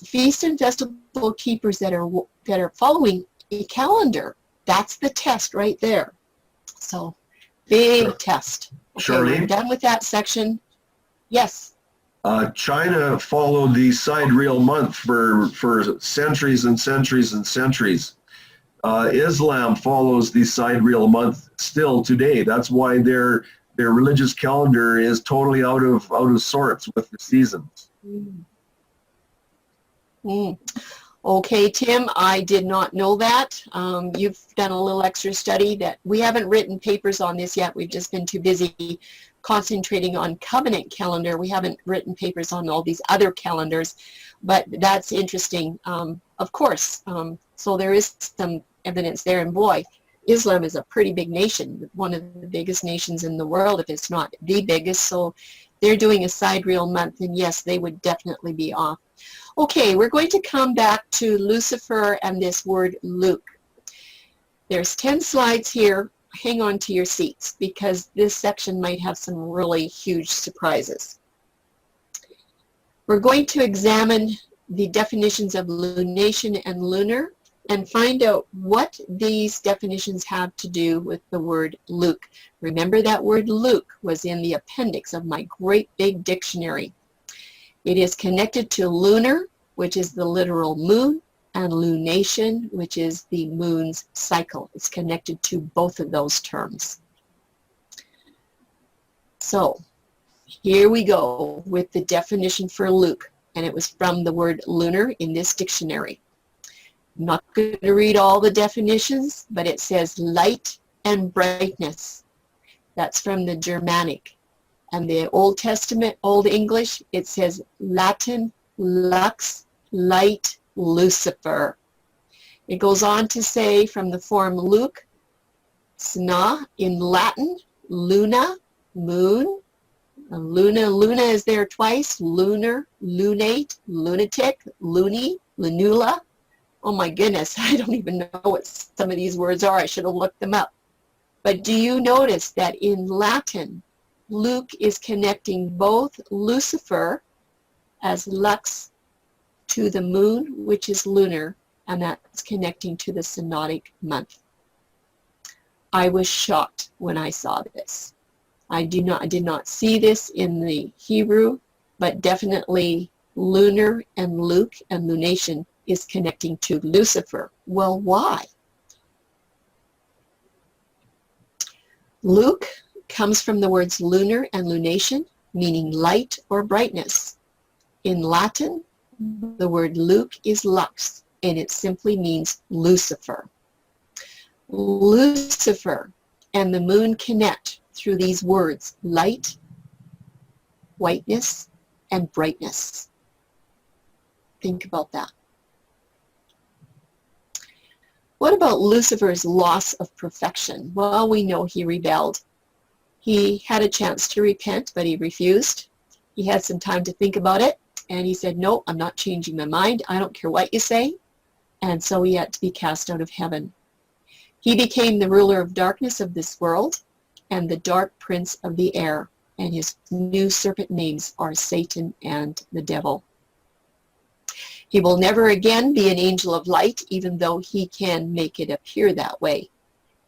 feast and festival keepers that are following a calendar. That's the test right there. So, big test. Okay, Charlene? we're done with that section. Yes. China followed the sidereal month for centuries and centuries and centuries. Islam follows the sidereal month still today. That's why their religious calendar is totally out of sorts with the seasons. Okay, Tim, I did not know that. You've done a little extra study that we haven't written papers on this yet. We've just been too busy concentrating on covenant calendar. We haven't written papers on all these other calendars, but that's interesting, of course. So there is some evidence there, and boy, Islam is a pretty big nation, one of the biggest nations in the world, if it's not the biggest. So they're doing a sidereal month, and yes, they would definitely be off. Okay, we're going to come back to Lucifer and this word Luke. There's 10 slides here. Hang on to your seats, because this section might have some really huge surprises. We're going to examine the definitions of lunation and lunar and find out what these definitions have to do with the word Luke. Remember, that word Luke was in the appendix of my great big dictionary. It is connected to lunar, which is the literal moon, and lunation, which is the moon's cycle. It's connected to both of those terms. So here we go with the definition for Luke, and it was from the word lunar in this dictionary. I'm not going to read all the definitions, but it says light and brightness. That's from the Germanic. And the Old Testament, Old English, it says Latin lux, light, Lucifer. It goes on to say from the form Luke, sna, in Latin, luna, moon. Luna is there twice, lunar, lunate, lunatic, loony, lunula. Oh my goodness, I don't even know what some of these words are. I should have looked them up. But do you notice that in Latin, Luke is connecting both Lucifer as lux to the moon, which is lunar, and that's connecting to the synodic month. I was shocked when I saw this. I did not see this in the Hebrew, but definitely lunar and Luke and lunation is connecting to Lucifer. Well, why? Luke comes from the words lunar and lunation, meaning light or brightness. In Latin, the word Luke is lux, and it simply means Lucifer. Lucifer and the moon connect through these words, light, whiteness, and brightness. Think about that. What about Lucifer's loss of perfection? Well, we know he rebelled. He had a chance to repent, but he refused. He had some time to think about it, and he said, no, I'm not changing my mind. I don't care what you say. And so he had to be cast out of heaven. He became the ruler of darkness of this world and the dark prince of the air, and his new serpent names are Satan and the devil. He will never again be an angel of light, even though he can make it appear that way.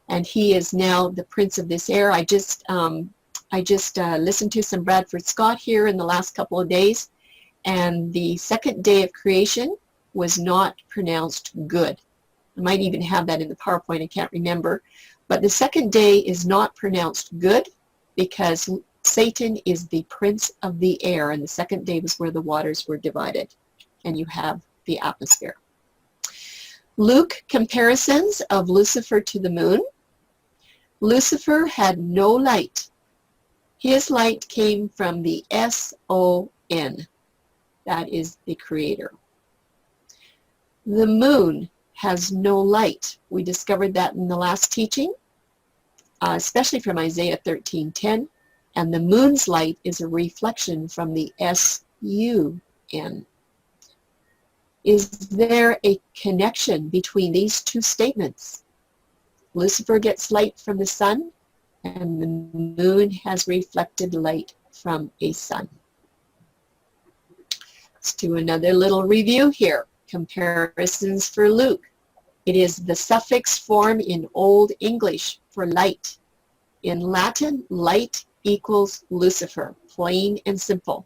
And he is now the prince of this air. I just listened to some Bradford Scott here in the last couple of days, and the second day of creation was not pronounced good. I might even have that in the PowerPoint, I can't remember. But the second day is not pronounced good because Satan is the prince of the air, and the second day was where the waters were divided, and you have the atmosphere. Luke comparisons of Lucifer to the moon. Lucifer had no light. His light came from the S-O-N. That is the creator. The moon has no light. We discovered that in the last teaching, especially from Isaiah 13:10. And the moon's light is a reflection from the S-U-N. Is there a connection between these two statements? Lucifer gets light from the sun, and the moon has reflected light from a sun. Let's do another little review here. Comparisons for Luke. It is the suffix form in Old English for light. In Latin, light equals Lucifer, plain and simple.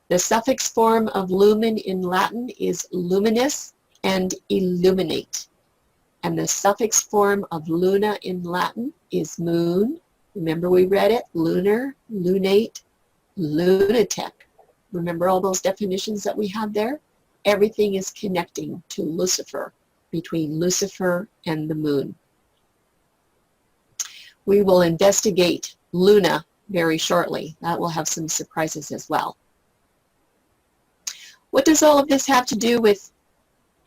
The suffix form of lumen in Latin is luminous and illuminate. And the suffix form of luna in Latin is moon. Remember we read it, lunar, lunate, lunatic. Remember all those definitions that we had there? Everything is connecting to Lucifer, between Lucifer and the moon. We will investigate Luna very shortly. That will have some surprises as well. What does all of this have to do with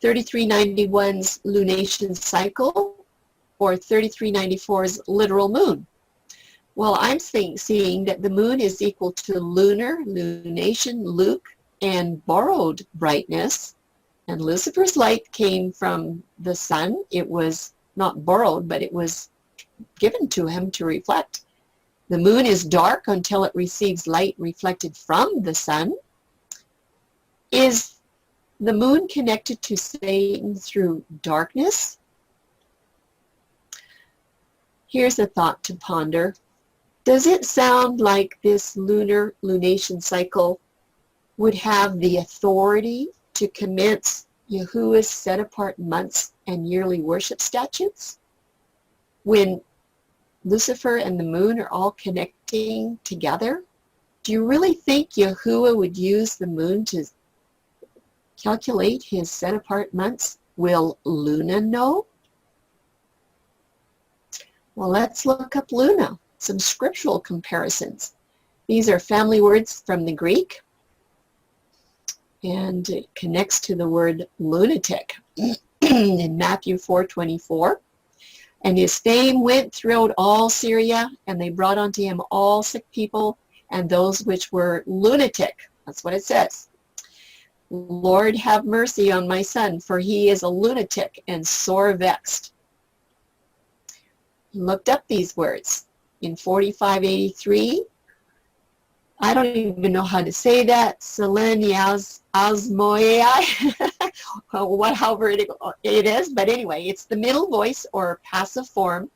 3391's lunation cycle or 3394's literal moon? Well, I'm seeing that the moon is equal to lunar, lunation, Luke, and borrowed brightness. And Lucifer's light came from the sun. It was not borrowed, but it was given to him to reflect. The moon is dark until it receives light reflected from the sun. Is the moon connected to Satan through darkness? Here's a thought to ponder. Does it sound like this lunar lunation cycle would have the authority to commence Yahuwah's set-apart months and yearly worship statutes? When Lucifer and the moon are all connecting together, do you really think Yahuwah would use the moon to calculate his set-apart months? Will Luna know? Well, let's look up Luna, some scriptural comparisons. These are family words from the Greek, and it connects to the word lunatic in Matthew 4:24. And his fame went throughout all Syria, and they brought unto him all sick people and those which were lunatic. That's what it says. Lord, have mercy on my son, for he is a lunatic and sore vexed. Looked up these words in 4583. I don't even know how to say that. Selenias asmoei, however it is, but anyway, it's the middle voice or passive form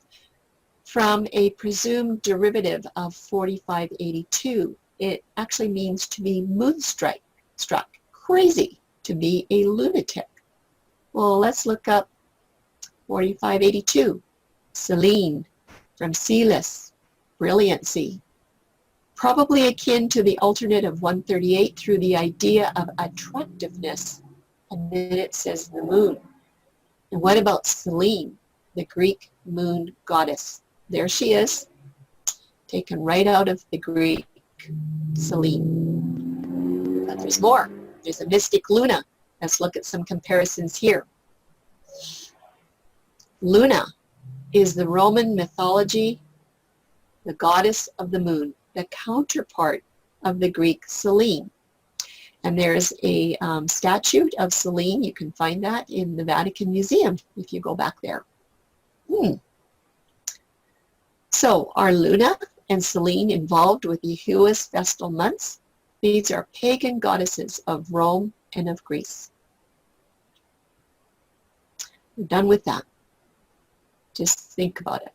from a presumed derivative of 4582. It actually means to be moonstruck, crazy, to be a lunatic. Well, let's look up 4582. Selene, from Celis, brilliancy. Probably akin to the alternate of 138 through the idea of attractiveness. And then it says the moon. And what about Selene, the Greek moon goddess? There she is, taken right out of the Greek Selene. But there's more. There's a mystic Luna. Let's look at some comparisons here. Luna is the Roman mythology, the goddess of the moon, the counterpart of the Greek Selene. And there's a statue of Selene. You can find that in the Vatican Museum if you go back there. So are Luna and Selene involved with the Huas festal months? These are pagan goddesses of Rome and of Greece. We're done with that. Just think about it.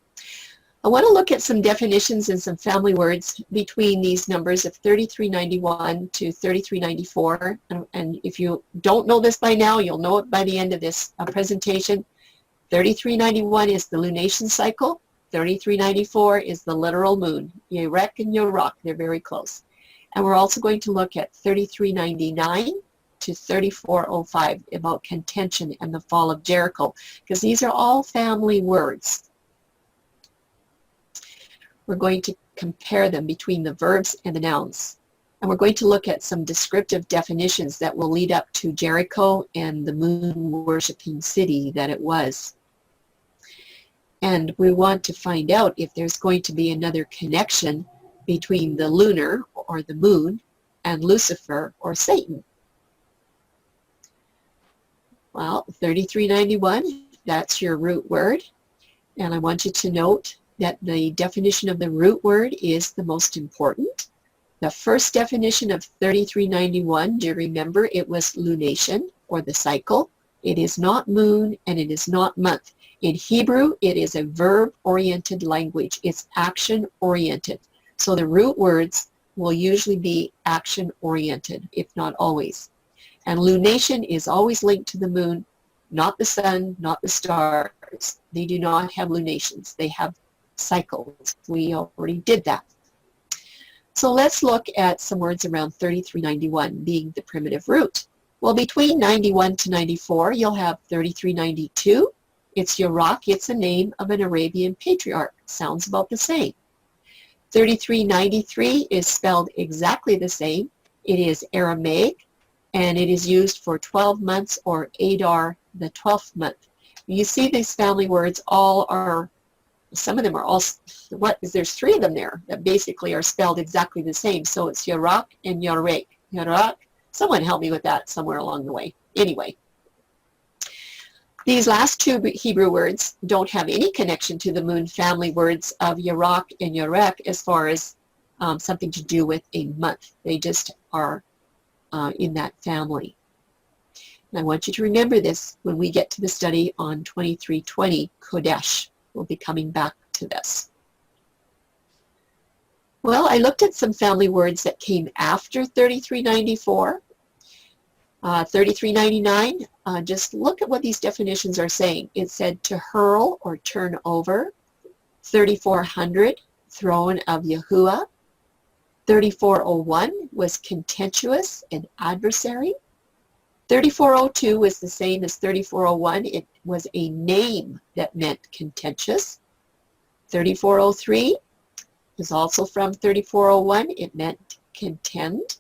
I want to look at some definitions and some family words between these numbers of 3391 to 3394. And if you don't know this by now, you'll know it by the end of this presentation. 3391 is the lunation cycle. 3394 is the literal moon. Yerek and Yorok, they're very close. And we're also going to look at 3399 to 3405 about contention and the fall of Jericho, because these are all family words. We're going to compare them between the verbs and the nouns. And we're going to look at some descriptive definitions that will lead up to Jericho and the moon-worshipping city that it was. And we want to find out if there's going to be another connection between the lunar, or the moon, and Lucifer, or Satan. Well, 3391, that's your root word. And I want you to note that the definition of the root word is the most important. The first definition of 3391, do you remember, it was lunation, or the cycle. It is not moon, and it is not month. In Hebrew, it is a verb-oriented language. It's action-oriented. So the root words will usually be action-oriented, if not always. And lunation is always linked to the moon, not the sun, not the stars. They do not have lunations. They have cycles. We already did that. So let's look at some words around 3391 being the primitive root. Well, between 91 to 94, you'll have 3392. It's Yorok. It's a name of an Arabian patriarch. Sounds about the same. 3393 is spelled exactly the same. It is Aramaic, and it is used for 12 months, or Adar, the 12th month. You see these family words all are, some of them are all, there's three of them there that basically are spelled exactly the same. So it's Yorok and Yorek. Yorok, someone help me with that somewhere along the way. Anyway, these last two Hebrew words don't have any connection to the moon family words of Yorok and Yorek as far as something to do with a month. They just are in that family. And I want you to remember this when we get to the study on 2320 Kodesh. We'll be coming back to this. Well, I looked at some family words that came after 3394. 3399, just look at what these definitions are saying. It said to hurl or turn over. 3400, throne of Yahuwah. 3401 was contentious and adversary. 3402 was the same as 3401. It was a name that meant contentious. 3403, is also from 3401. It meant contend.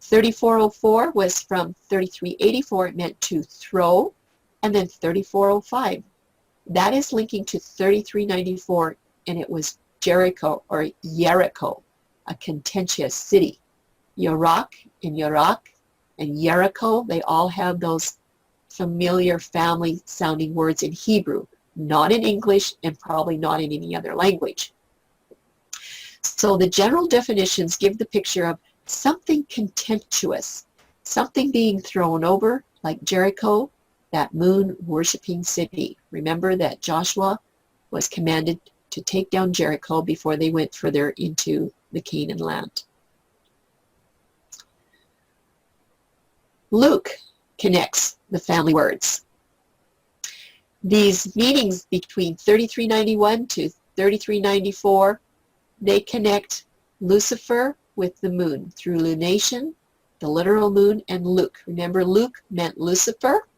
3404 was from 3384. It meant to throw. And then 3405, that is linking to 3394, and it was Jericho or Jericho, a contentious city. Iraq and Jericho, they all have those familiar family sounding words in Hebrew, not in English and probably not in any other language. So the general definitions give the picture of something contemptuous, something being thrown over, like Jericho, that moon worshiping city. Remember that Joshua was commanded to take down Jericho before they went further into the Canaan land. Luke connects the family words. These meanings between 3391 to 3394, they connect Lucifer with the moon through lunation, the literal moon, and Luke. Remember, Luke meant Lucifer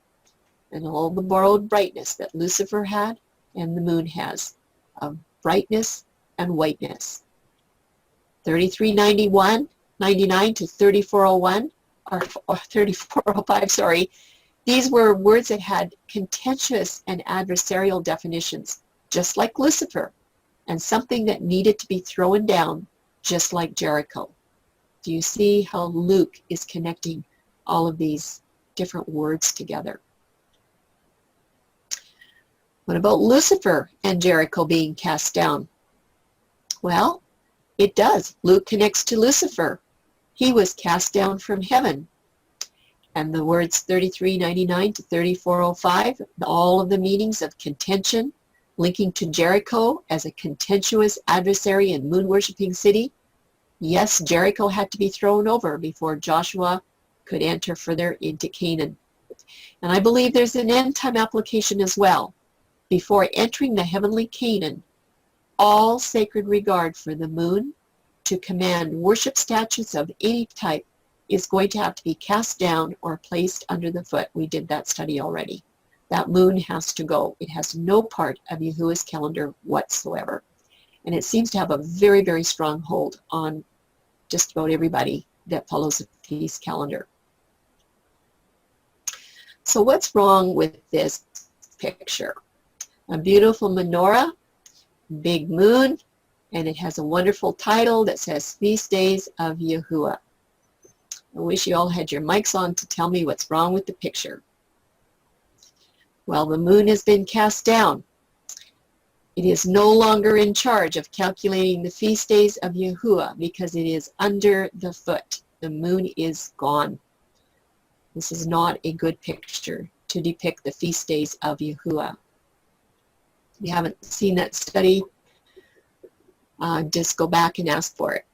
and all the borrowed brightness that Lucifer had and the moon has of brightness and whiteness. 3399 to 3401, or 3405, sorry, these were words that had contentious and adversarial definitions, just like Lucifer, and something that needed to be thrown down, just like Jericho. Do you see how Luke is connecting all of these different words together? What about Lucifer and Jericho being cast down? Well, it does. Luke connects to Lucifer. He was cast down from heaven. And the words 3399 to 3405, all of the meanings of contention, linking to Jericho as a contentious adversary and moon-worshipping city. Yes, Jericho had to be thrown over before Joshua could enter further into Canaan. And I believe there's an end-time application as well. Before entering the heavenly Canaan, all sacred regard for the moon to command worship statues of any type is going to have to be cast down or placed under the foot. We did that study already. That moon has to go. It has no part of Yahuwah's calendar whatsoever. And it seems to have a very, very strong hold on just about everybody that follows the feast calendar. So what's wrong with this picture? A beautiful menorah, big moon, and it has a wonderful title that says Feast Days of Yahuwah. I wish you all had your mics on to tell me what's wrong with the picture. Well, the moon has been cast down. It is no longer in charge of calculating the feast days of Yahuwah because it is under the foot. The moon is gone. This is not a good picture to depict the feast days of Yahuwah. If you haven't seen that study, just go back and ask for it.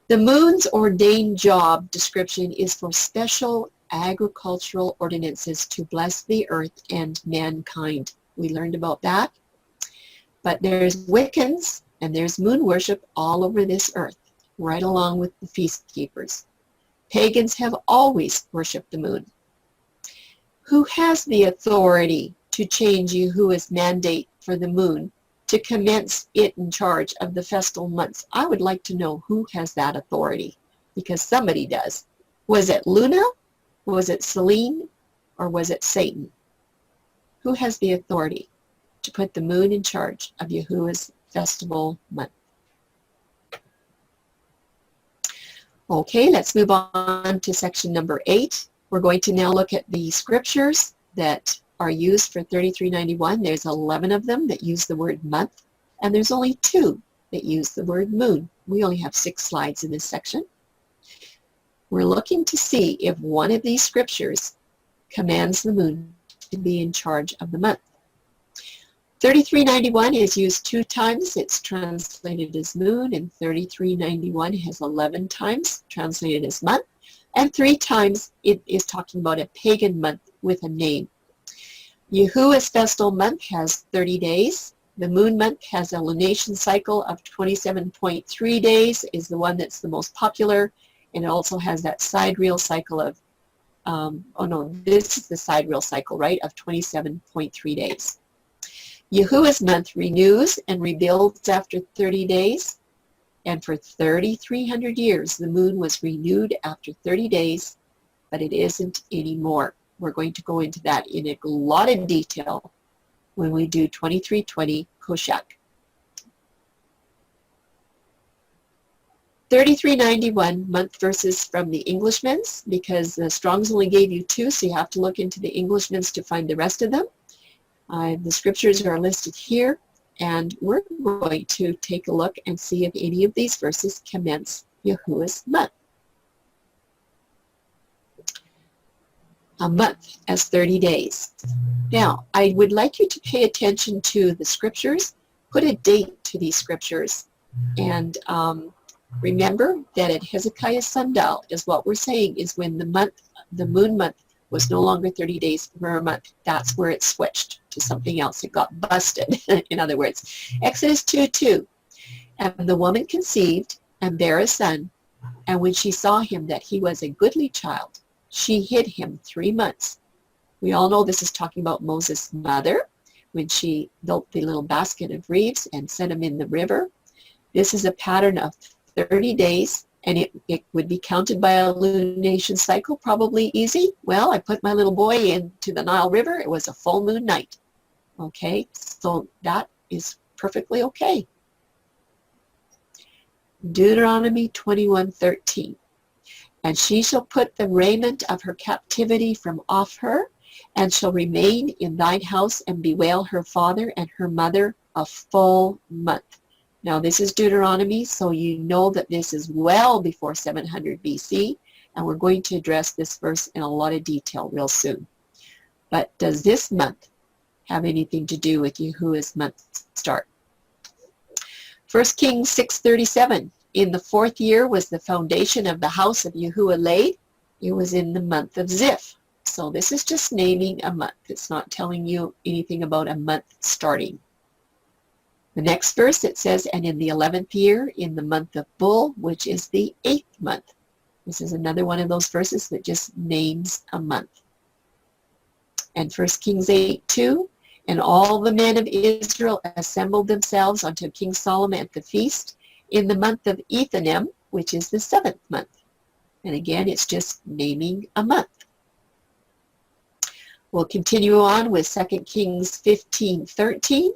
The moon's ordained job description is for special agricultural ordinances to bless the earth and mankind. We learned about that. But there's Wiccans and there's moon worship all over this earth, right along with the feast keepers. Pagans have always worshipped the moon. Who has the authority to change Yahuwah's mandate for the moon to commence it in charge of the festal months? I would like to know who has that authority, because somebody does. Was it Luna? Was it Selene? Or was it Satan? Who has the authority to put the moon in charge of Yahuwah's festival month? Okay, let's move on to section number 8. We're going to now look at the scriptures that are used for 3391. There's 11 of them that use the word month, and there's only 2 that use the word moon. We only have 6 slides in this section. We're looking to see if one of these scriptures commands the moon to be in charge of the month. 3391 is used 2 times. It's translated as moon, and 3391 has 11 times translated as month, and 3 times it is talking about a pagan month with a name. Yahuwah's festal month has 30 days. The moon month has a lunation cycle of 27.3 days, is the one that's the most popular, and it also has that sidereal cycle of, this is the sidereal cycle, right, of 27.3 days. Yahuwah's month renews and rebuilds after 30 days. And for 3,300 years, the moon was renewed after 30 days, but it isn't anymore. We're going to go into that in a lot of detail when we do 2320 Koshak. 3391 month verses from the Englishman's, because the Strong's only gave you 2, so you have to look into the Englishman's to find the rest of them. The scriptures are listed here, and we're going to take a look and see if any of these verses commence Yahuwah's month. A month as 30 days. Now, I would like you to pay attention to the scriptures, put a date to these scriptures, and remember that at Hezekiah's sundial is what we're saying is when the moon month was no longer 30 days for a month. That's where it switched to something else. It got busted, in other words. Exodus 2:2. And the woman conceived and bare a son, and when she saw him that he was a goodly child, she hid him 3 months. We all know this is talking about Moses' mother when she built the little basket of reeds and sent him in the river. This is a pattern of 30 days, and it would be counted by a lunation cycle, probably easy. Well, I put my little boy into the Nile River. It was a full moon night. Okay, so that is perfectly okay. Deuteronomy 21:13. And she shall put the raiment of her captivity from off her, and shall remain in thine house, and bewail her father and her mother a full month. Now this is Deuteronomy, so you know that this is well before 700 BC, and we're going to address this verse in a lot of detail real soon. But does this month have anything to do with Yahuwah's month start? 1 Kings 6:37. In the 4th year was the foundation of the house of Yahuwah laid. It was in the month of Ziph. So this is just naming a month. It's not telling you anything about a month starting. The next verse, it says, and in the 11th year, in the month of Bull, which is the 8th month. This is another one of those verses that just names a month. And 1 Kings 8:2, and all the men of Israel assembled themselves unto King Solomon at the feast in the month of Ethanim, which is the 7th month. And again, it's just naming a month. We'll continue on with 2 Kings 15:13.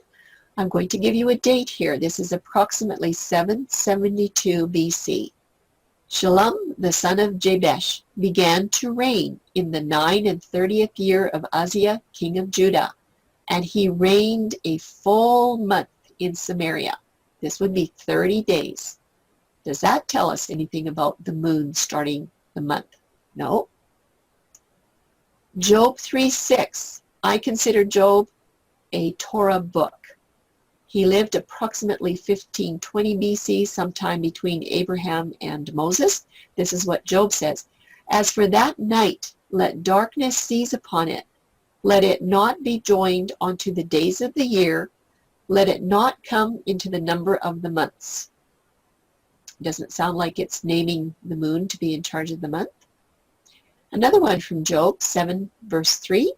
I'm going to give you a date here. This is approximately 772 BC. Shalom, the son of Jabesh, began to reign in the 39th year of Uzziah, king of Judah, and he reigned a full month in Samaria. This would be 30 days. Does that tell us anything about the moon starting the month? No. Job 3:6. I consider Job a Torah book. He lived approximately 1520 BC, sometime between Abraham and Moses. This is what Job says. As for that night, let darkness seize upon it. Let it not be joined unto the days of the year. Let it not come into the number of the months. Doesn't sound like it's naming the moon to be in charge of the month. Another one from Job 7:3.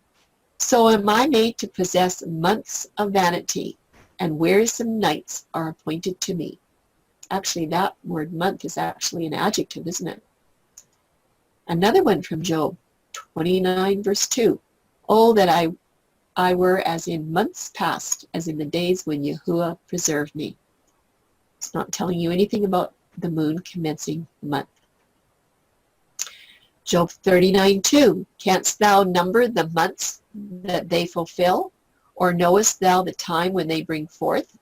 So am I made to possess months of vanity, and wearisome nights are appointed to me. Actually, that word month is actually an adjective, isn't it? Another one from Job 29:2. Oh, that I were as in months past, as in the days when Yahuwah preserved me. It's not telling you anything about the moon commencing the month. Job 39:2. Canst thou number the months that they fulfill? Or knowest thou the time when they bring forth?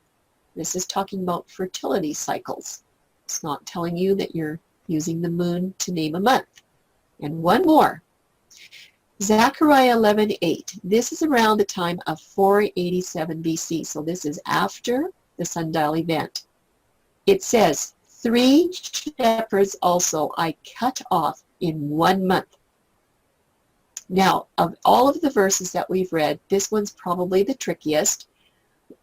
This is talking about fertility cycles. It's not telling you that you're using the moon to name a month. And one more. Zechariah 11:8. This is around the time of 487 BC. So this is after the sundial event. It says, 3 shepherds also I cut off in 1 month. Now, of all of the verses that we've read, this one's probably the trickiest.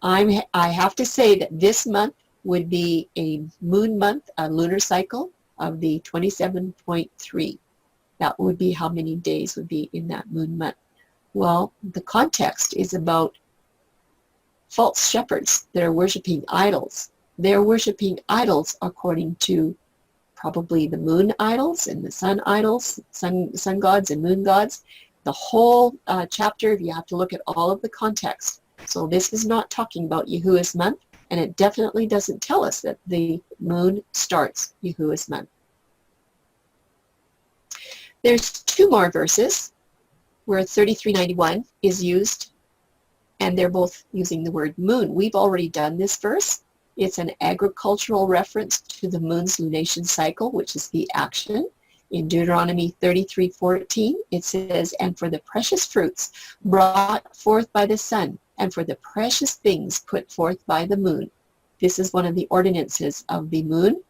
I have to say that this month would be a moon month, a lunar cycle of the 27.3. That would be how many days would be in that moon month. Well, the context is about false shepherds that are worshiping idols. they're worshiping idols according to probably the moon idols and the sun idols, sun gods and moon gods. The whole chapter, you have to look at all of the context. So this is not talking about Yahuwah's month, and it definitely doesn't tell us that the moon starts Yahuwah's month. There's two more verses where 3391 is used, and they're both using the word moon. We've already done this verse. It's an agricultural reference to the moon's lunation cycle, which is the action. In Deuteronomy 33:14, it says, "And for the precious fruits brought forth by the sun, and for the precious things put forth by the moon." This is one of the ordinances of the moon.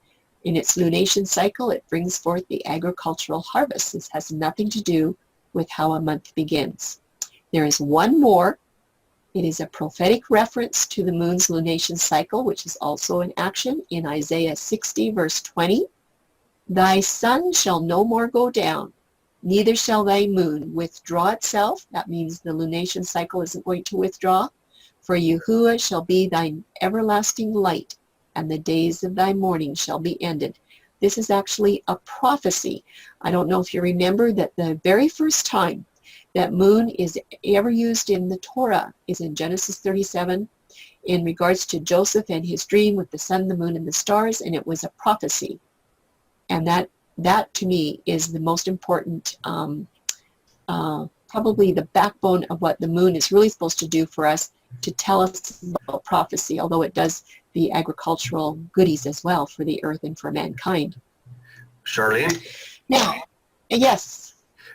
In its lunation cycle, it brings forth the agricultural harvest. This has nothing to do with how a month begins. There is one more. It is a prophetic reference to the moon's lunation cycle, which is also in action in Isaiah 60, verse 20. "Thy sun shall no more go down, neither shall thy moon withdraw itself." That means the lunation cycle isn't going to withdraw. "For Yahuwah shall be thine everlasting light, and the days of thy mourning shall be ended." This is actually a prophecy. I don't know if you remember that the very first time that moon is ever used in the Torah is in Genesis 37 in regards to Joseph and his dream with the sun, the moon, and the stars, and it was a prophecy. And that to me is the most important, probably the backbone of what the moon is really supposed to do for us, to tell us about prophecy, although it does the agricultural goodies as well for the earth and for mankind. Charlene? Now, yes.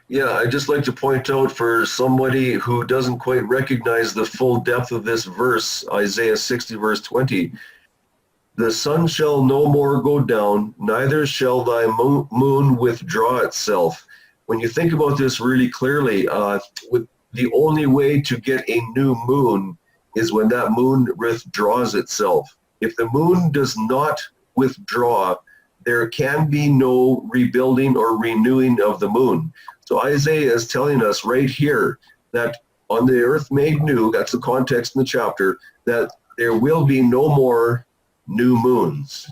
Yeah, I'd just like to point out for somebody who doesn't quite recognize the full depth of this verse, Isaiah 60, verse 20, "The sun shall no more go down, neither shall thy moon withdraw itself." When you think about this really clearly, with the only way to get a new moon is when that moon withdraws itself. If the moon does not withdraw, there can be no rebuilding or renewing of the moon. So Isaiah is telling us right here that on the earth made new, that's the context in the chapter, that there will be no more new moons.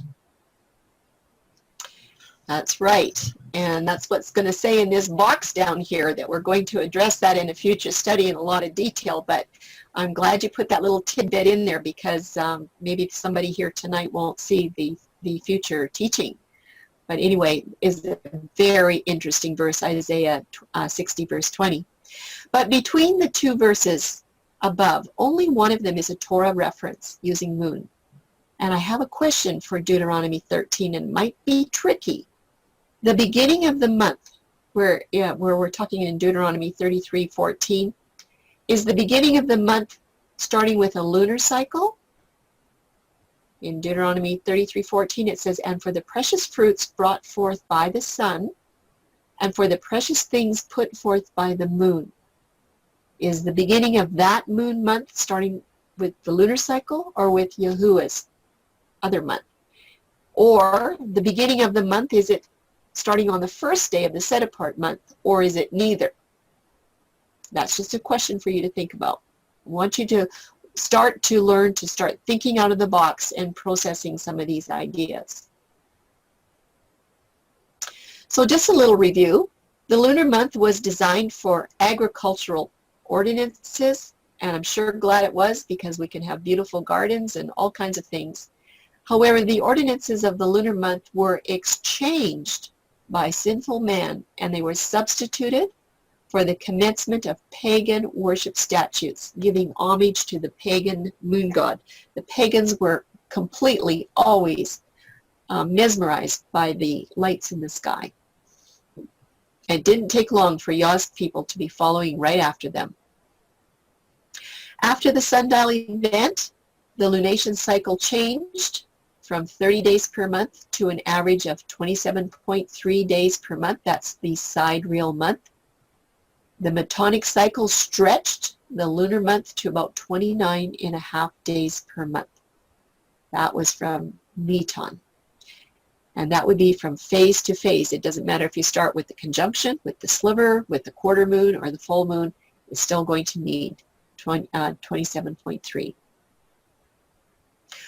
That's right. And that's what's going to say in this box down here, that we're going to address that in a future study in a lot of detail. But I'm glad you put that little tidbit in there, because maybe somebody here tonight won't see the future teaching. But anyway, is a very interesting verse, Isaiah 60, verse 20. But between the two verses above, only one of them is a Torah reference using moon. And I have a question for Deuteronomy 13, and it might be tricky. The beginning of the month, where we're talking in Deuteronomy 33:14, is the beginning of the month starting with a lunar cycle? In Deuteronomy 33:14, it says, "And for the precious fruits brought forth by the sun, and for the precious things put forth by the moon." Is the beginning of that moon month starting with the lunar cycle or with Yahuwah's other month? Or the beginning of the month, is it starting on the first day of the set-apart month, or is it neither? That's just a question for you to think about. I want you to start to learn to start thinking out of the box and processing some of these ideas. So just a little review. The lunar month was designed for agricultural ordinances, and I'm sure glad it was, because we can have beautiful gardens and all kinds of things. However, the ordinances of the lunar month were exchanged by sinful man, and they were substituted for the commencement of pagan worship statutes, giving homage to the pagan moon god. The pagans were completely always mesmerized by the lights in the sky. It didn't take long for Yah's people to be following right after them. After the sundial event, the lunation cycle changed from 30 days per month to an average of 27.3 days per month. That's the sidereal month. The metonic cycle stretched the lunar month to about 29.5 days per month. That was from Meton. And that would be from phase to phase. It doesn't matter if you start with the conjunction, with the sliver, with the quarter moon, or the full moon, it's still going to need 27.3.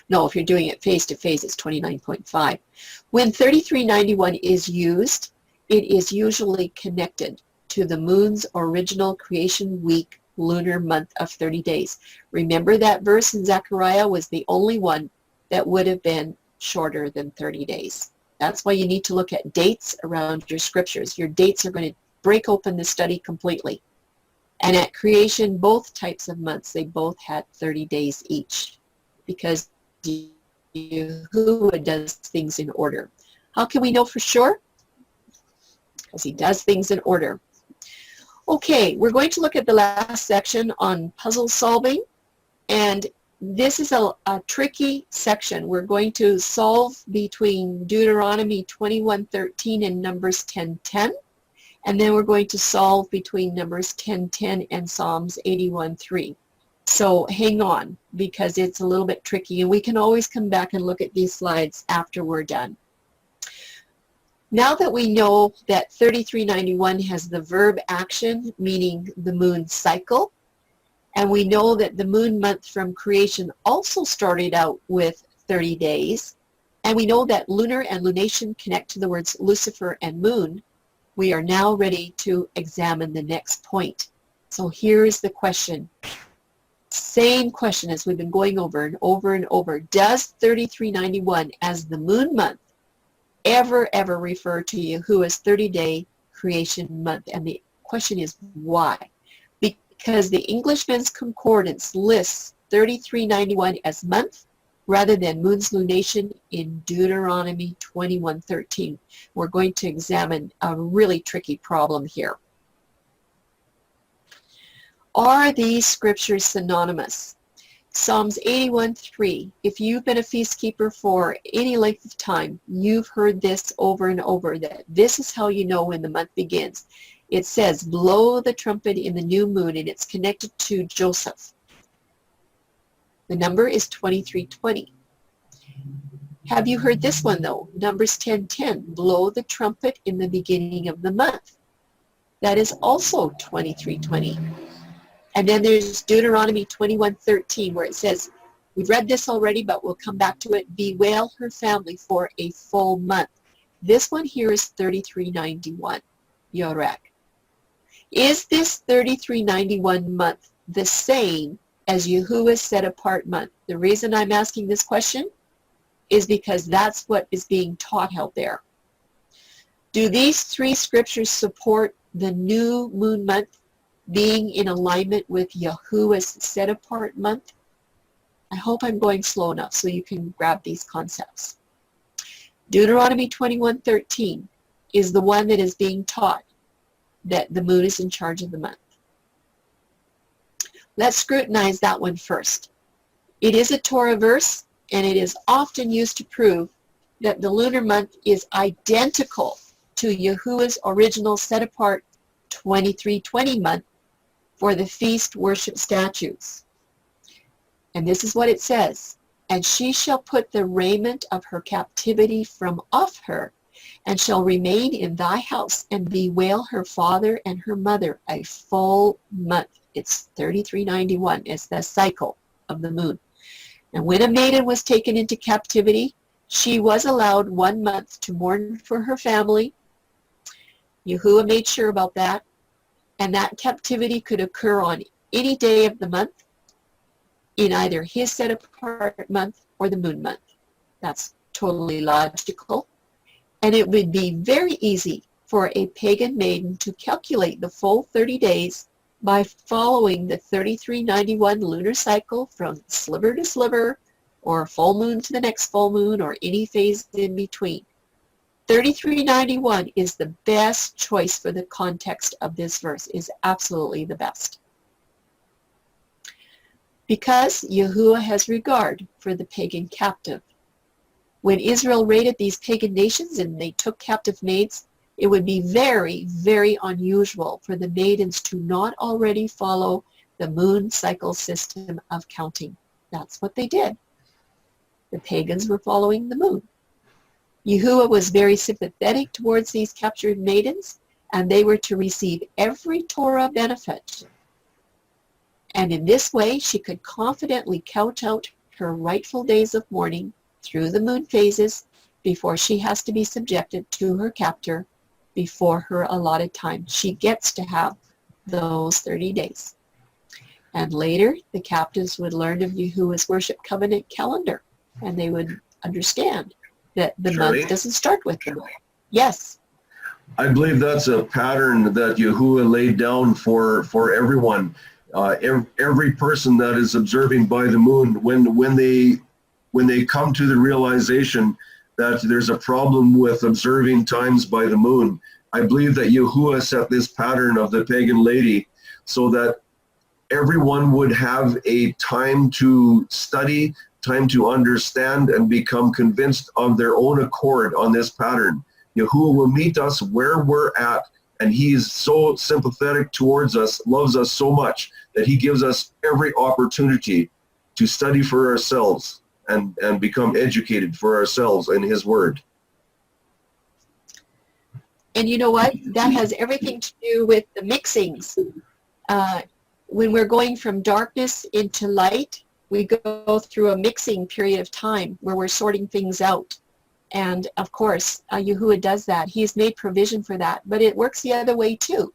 No, if you're doing it face-to-face, it's 29.5. When 3391 is used, it is usually connected to the moon's original creation week lunar month of 30 days. Remember that verse in Zechariah was the only one that would have been shorter than 30 days. That's why you need to look at dates around your scriptures. Your dates are going to break open the study completely. And at creation, both types of months, they both had 30 days each, because Yahuwah does things in order. How can we know for sure? Because he does things in order. Okay, we're going to look at the last section on puzzle solving, and this is a tricky section. We're going to solve between Deuteronomy 21:13 and Numbers 10:10, and then we're going to solve between Numbers 10:10 and Psalms 81:3. So hang on, because it's a little bit tricky, and we can always come back and look at these slides after we're done. Now that we know that 3391 has the verb action, meaning the moon cycle, and we know that the moon month from creation also started out with 30 days, and we know that lunar and lunation connect to the words Lucifer and moon, we are now ready to examine the next point. So here is the question. Same question as we've been going over and over and over. Does 3391 as the moon month ever refer to Yahuwah's 30-day creation month? And the question is why? Because the Englishman's Concordance lists 3391 as month rather than moon's lunation in Deuteronomy 21:13. We're going to examine a really tricky problem here. Are these scriptures synonymous? Psalms 81:3. If you've been a feast keeper for any length of time, you've heard this over and over, that this is how you know when the month begins. It says, blow the trumpet in the new moon, and it's connected to Joseph. The number is 2320. Have you heard this one though? Numbers 10:10. Blow the trumpet in the beginning of the month. That is also 2320. And then there's Deuteronomy 21:13, where it says, we've read this already, but we'll come back to it, bewail her family for a full month. This one here is 3391, Yorek. Is this 3391 month the same as Yahuwah's set-apart month? The reason I'm asking this question is because that's what is being taught out there. Do these three scriptures support the new moon month being in alignment with Yahuwah's set-apart month? I hope I'm going slow enough so you can grab these concepts. Deuteronomy 21:13 is the one that is being taught that the moon is in charge of the month. Let's scrutinize that one first. It is a Torah verse, and it is often used to prove that the lunar month is identical to Yahuwah's original set-apart 2320 month for the feast worship statutes. And this is what it says, and she shall put the raiment of her captivity from off her, and shall remain in thy house, and bewail her father and her mother a full month. It's 3391. It's the cycle of the moon. And when a maiden was taken into captivity, she was allowed 1 month to mourn for her family. Yahuwah made sure about that. And that captivity could occur on any day of the month, in either his set-apart month or the moon month. That's totally logical. And it would be very easy for a pagan maiden to calculate the full 30 days by following the 3391 lunar cycle from sliver to sliver, or full moon to the next full moon, or any phase in between. 3391 is the best choice for the context of this verse, is absolutely the best. Because Yahuwah has regard for the pagan captive. When Israel raided these pagan nations and they took captive maids, it would be very, very unusual for the maidens to not already follow the moon cycle system of counting. That's what they did. The pagans were following the moon. Yahuwah was very sympathetic towards these captured maidens, and they were to receive every Torah benefit. And in this way, she could confidently count out her rightful days of mourning through the moon phases before she has to be subjected to her captor before her allotted time. She gets to have those 30 days. And later, the captives would learn of Yahuwah's worship covenant calendar, and they would understand that the Shirley? month doesn't start with them. Yes. I believe that's a pattern that Yahuwah laid down for everyone. Every person that is observing by the moon, when they come to the realization that there's a problem with observing times by the moon, I believe that Yahuwah set this pattern of the pagan lady so that everyone would have a time to study, time to understand, and become convinced of their own accord on this pattern. Yahuwah will meet us where we're at, and he is so sympathetic towards us, loves us so much, that he gives us every opportunity to study for ourselves and become educated for ourselves in his word. And you know what? That has everything to do with the mixings. When we're going from darkness into light, we go through a mixing period of time where we're sorting things out. And of course, Yahuwah does that. He's made provision for that, but it works the other way too.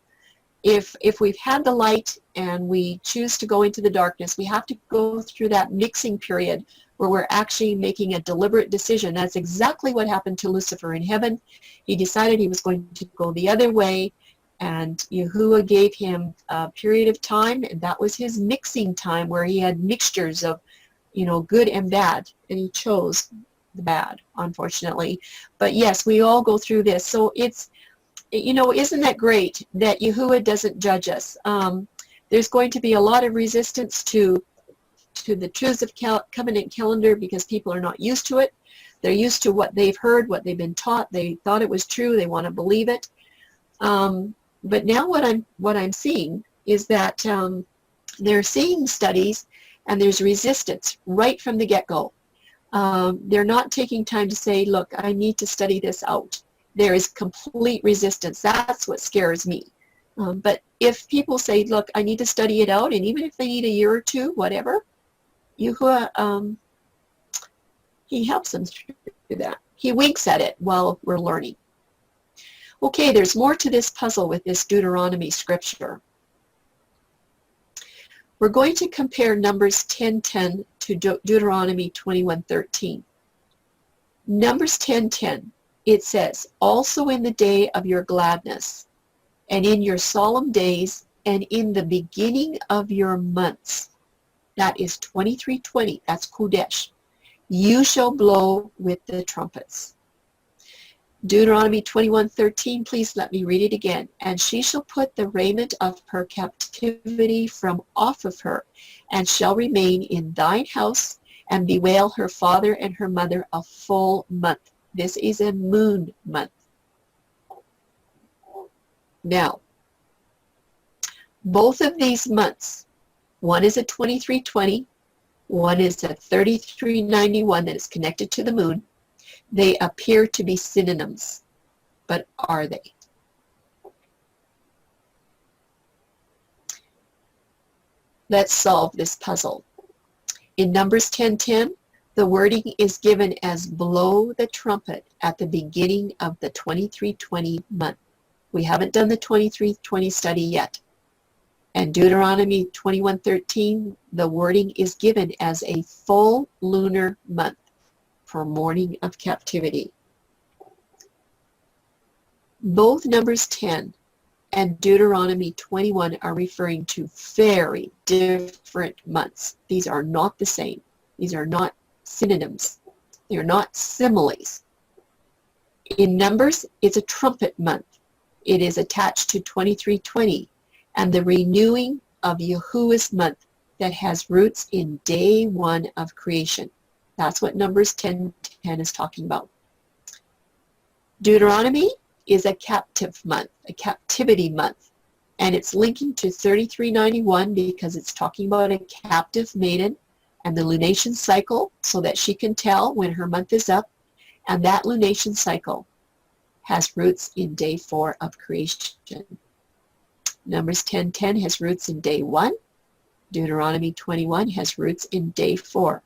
If we've had the light and we choose to go into the darkness, we have to go through that mixing period where we're actually making a deliberate decision. That's exactly what happened to Lucifer in heaven. He decided he was going to go the other way, and Yahuwah gave him a period of time, and that was his mixing time where he had mixtures of, good and bad, and he chose the bad, unfortunately. But yes, we all go through this. So it's, isn't that great that Yahuwah doesn't judge us? There's going to be a lot of resistance to the truths of covenant calendar because people are not used to it. They're used to what they've heard, what they've been taught. They thought it was true. They want to believe it. But now what I'm seeing is that they're seeing studies and there's resistance right from the get-go. They're not taking time to say, look, I need to study this out. There is complete resistance. That's what scares me. But if people say, look, I need to study it out, and even if they need a year or two, whatever, Yahuwah, he helps them through that. He winks at it while we're learning. Okay, there's more to this puzzle with this Deuteronomy scripture. We're going to compare Numbers 10:10 to Deuteronomy 21:13. Numbers 10:10, it says, also in the day of your gladness, and in your solemn days, and in the beginning of your months, that is 2320, that's Kodesh, you shall blow with the trumpets. Deuteronomy 21:13, please let me read it again. And she shall put the raiment of her captivity from off of her, and shall remain in thine house, and bewail her father and her mother a full month. This is a moon month. Now, both of these months, one is a 2320, one is a 3391 that is connected to the moon. They appear to be synonyms, but are they? Let's solve this puzzle. In Numbers 10:10, the wording is given as blow the trumpet at the beginning of the 2320 month. We haven't done the 2320 study yet. And Deuteronomy 21:13, the wording is given as a full lunar month for mourning of captivity. Both Numbers 10 and Deuteronomy 21 are referring to very different months. These are not the same. These are not synonyms. They're not similes. In Numbers, it's a trumpet month. It is attached to 2320 and the renewing of Yahuwah's month that has roots in day one of creation. That's what Numbers 10:10 is talking about. Deuteronomy is a captive month, a captivity month, and it's linking to 3391 because it's talking about a captive maiden and the lunation cycle so that she can tell when her month is up, and that lunation cycle has roots in day 4 of creation. Numbers 10:10 has roots in day 1. Deuteronomy 21 has roots in day 4.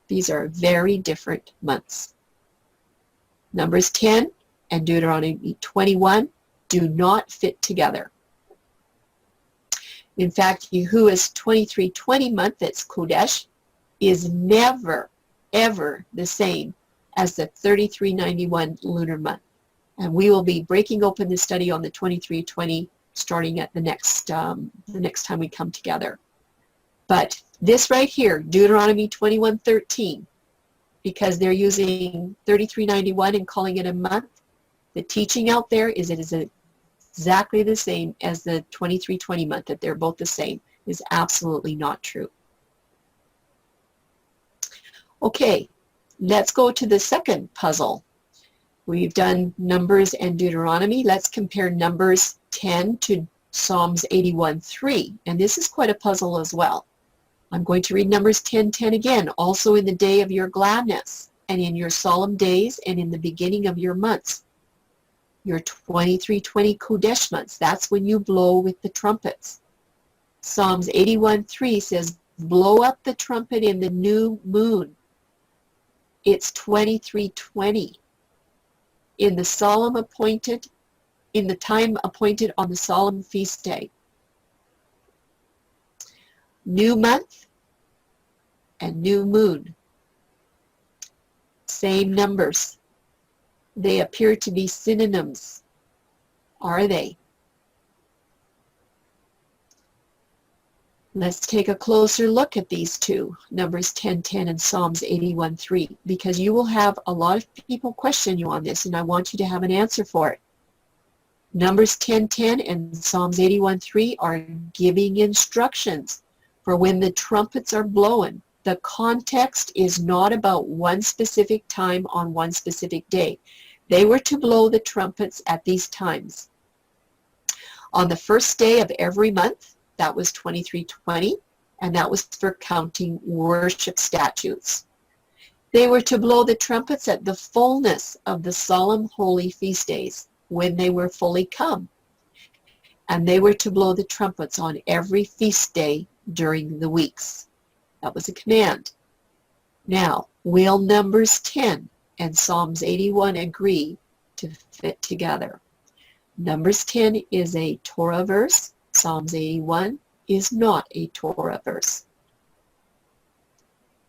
These are very different months. Numbers 10 and Deuteronomy 21 do not fit together. In fact, Yahuwah's 2320 month, that's Kodesh, is never, ever the same as the 3391 lunar month. And we will be breaking open the study on the 2320 starting at the next time we come together. But this right here, Deuteronomy 21:13, because they're using 3391 and calling it a month, the teaching out there is it is exactly the same as the 2320 month, that they're both the same, is absolutely not true. Okay, let's go to the second puzzle. We've done Numbers and Deuteronomy. Let's compare Numbers 10 to Psalms 81:3, and this is quite a puzzle as well. I'm going to read Numbers 10:10 again. Also in the day of your gladness, and in your solemn days, and in the beginning of your months, your 2320 Kodesh months, that's when you blow with the trumpets. Psalms 81:3 says, blow up the trumpet in the new moon. It's 2320. In the time appointed on the solemn feast day. New month and new moon. Same numbers. They appear to be synonyms. Are they? Let's take a closer look at these two, Numbers 10:10 and Psalms 81:3, because you will have a lot of people question you on this, and I want you to have an answer for it. Numbers 10:10 and Psalms 81:3 are giving instructions for when the trumpets are blowing. The context is not about one specific time on one specific day. They were to blow the trumpets at these times. On the first day of every month, that was 2320, and that was for counting worship statutes. They were to blow the trumpets at the fullness of the solemn holy feast days, when they were fully come. And they were to blow the trumpets on every feast day during the weeks. That was a command. Now, will Numbers 10 and Psalms 81 agree to fit together? Numbers 10 is a Torah verse. Psalms 81 is not a Torah verse.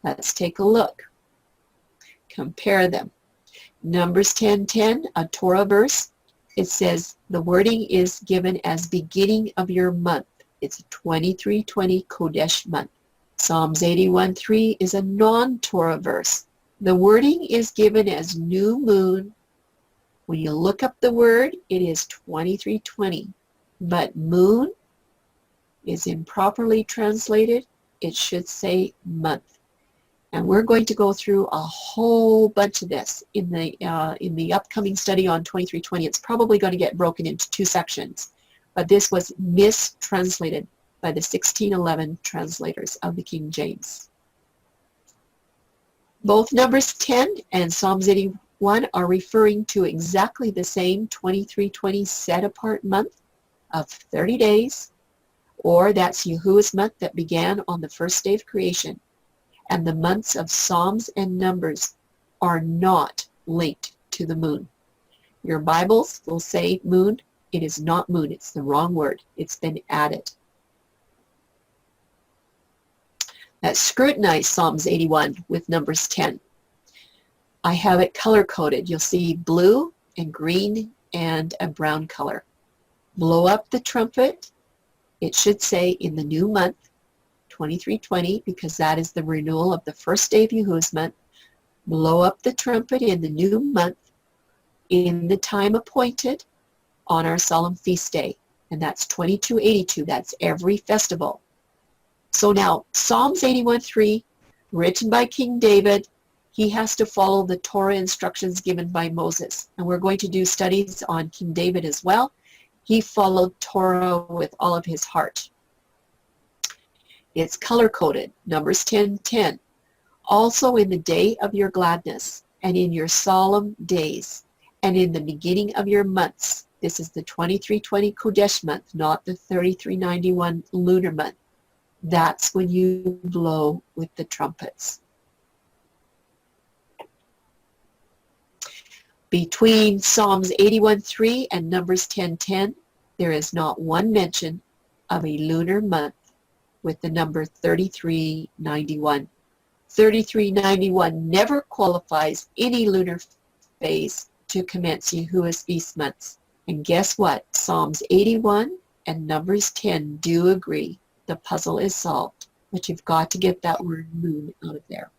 Let's take a look. Compare them. Numbers 10:10, a Torah verse. It says the wording is given as beginning of your month. It's a 2320 Kodesh month. Psalms 81:3 is a non-Torah verse. The wording is given as new moon. When you look up the word, it is 2320. But moon is improperly translated. It should say month. And we're going to go through a whole bunch of this in the upcoming study on 2320. It's probably going to get broken into two sections. But this was mistranslated by the 1611 translators of the King James. Both Numbers 10 and Psalms 81 are referring to exactly the same 2320 set-apart month of 30 days, or that's Yahuwah's month that began on the first day of creation. And the months of Psalms and Numbers are not linked to the moon. Your Bibles will say moon. It is not moon. It's the wrong word. It's been added. Let's scrutinize Psalms 81 with Numbers 10. I have it color-coded. You'll see blue and green and a brown color. Blow up the trumpet. It should say in the new month, 2320, because that is the renewal of the first day of Yahuwah's month. Blow up the trumpet in the new month, in the time appointed, on our solemn feast day. And that's 2282. That's every festival. So now, Psalms 81:3, written by King David, he has to follow the Torah instructions given by Moses. And we're going to do studies on King David as well. He followed Torah with all of his heart. It's color-coded, Numbers 10:10. Also in the day of your gladness, and in your solemn days, and in the beginning of your months. This is the 2320 Kodesh month, not the 3391 lunar month. That's when you blow with the trumpets. Between Psalms 81:3 and Numbers 10:10, there is not one mention of a lunar month with the number 3391. 3391 never qualifies any lunar phase to commence Yahuwah's feast months. And guess what? Psalms 81 and Numbers 10 do agree. The puzzle is solved, but you've got to get that word moon out of there.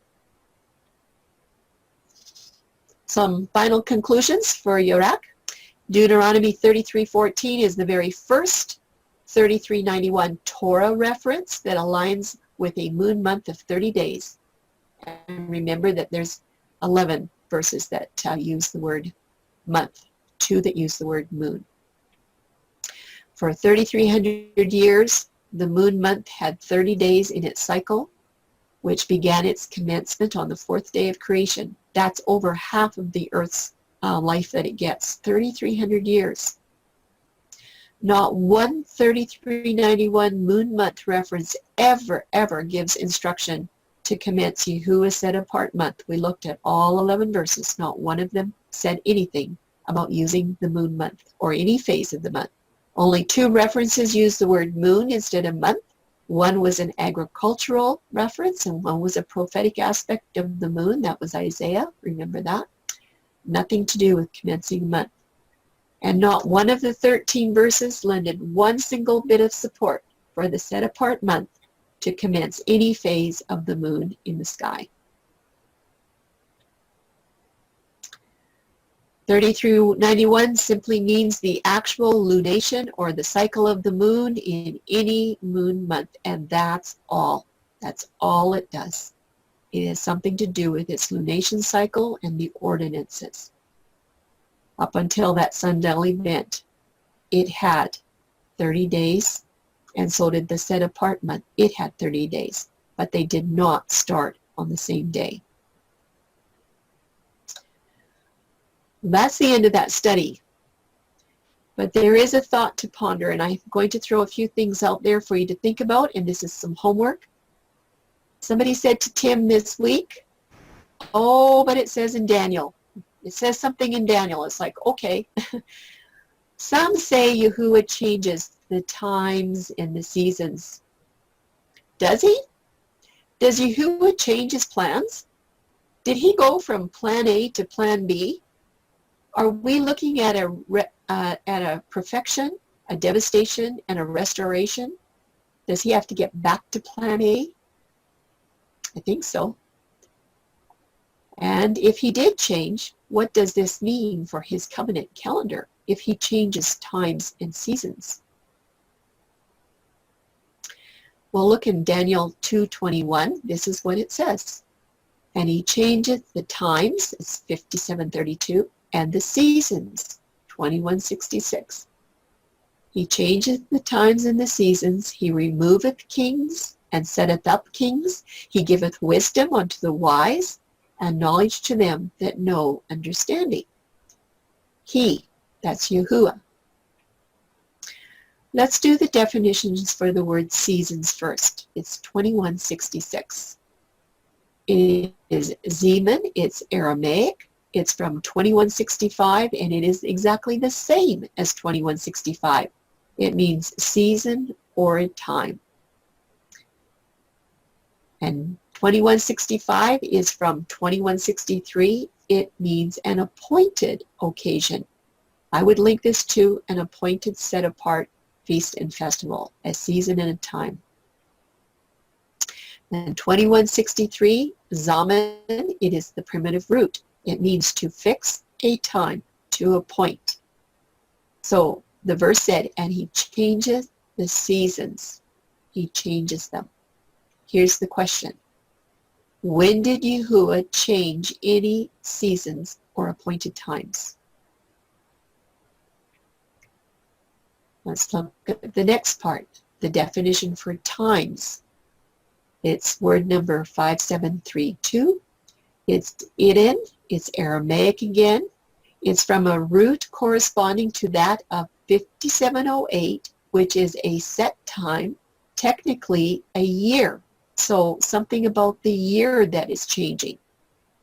Some final conclusions for Yorak. Deuteronomy 33:14 is the very first 3391 Torah reference that aligns with a moon month of 30 days. And remember that there's 11 verses that use the word month, 2 that use the word moon. For 3,300 years, the moon month had 30 days in its cycle, which began its commencement on the 4th day of creation. That's over half of the Earth's life that it gets, 3,300 years. Not one 3391 moon month reference ever gives instruction to commence Yahuwah's set-apart month. We looked at all 11 verses. Not one of them said anything about using the moon month or any phase of the month. Only 2 references use the word moon instead of month. One was an agricultural reference and one was a prophetic aspect of the moon. That was Isaiah. Remember that? Nothing to do with commencing a month. And not one of the 13 verses lended one single bit of support for the set-apart month to commence any phase of the moon in the sky. 3391 simply means the actual lunation or the cycle of the moon in any moon month, and that's all. That's all it does. It has something to do with its lunation cycle and the ordinances. Up until that sundial event, it had 30 days, and so did the set-apart month. It had 30 days, but they did not start on the same day. That's the end of that study. But there is a thought to ponder, and I'm going to throw a few things out there for you to think about, and this is some homework. Somebody said to Tim this week, oh, but it says in Daniel. It says something in Daniel. It's like, okay. Some say Yahuwah changes the times and the seasons. Does he? Does Yahuwah change his plans? Did he go from plan A to plan B? Are we looking at a perfection, a devastation, and a restoration? Does he have to get back to plan A? I think so. And if he did change, what does this mean for his covenant calendar if he changes times and seasons? Well, look in Daniel 2:21. This is what it says. And he changeth the times, it's 57:32, and the seasons, 21:66. He changeth the times and the seasons. He removeth kings and setteth up kings. He giveth wisdom unto the wise and knowledge to them that know understanding. He, that's Yahuwah. Let's do the definitions for the word seasons first. It's 2166. It is Zeman, it's Aramaic. It's from 2165, and it is exactly the same as 2165. It means season or time. And 2165 is from 2163. It means an appointed occasion. I would link this to an appointed, set-apart feast and festival, a season and a time. And 2163, Zaman, it is the primitive root. It means to fix a time, to appoint. So the verse said, and he changes the seasons. He changes them. Here's the question. When did Yahuwah change any seasons or appointed times? Let's look at the next part, the definition for times. It's word number 5732. It's Eden. It's Aramaic again. It's from a root corresponding to that of 5708, which is a set time, technically a year. So something about the year that is changing.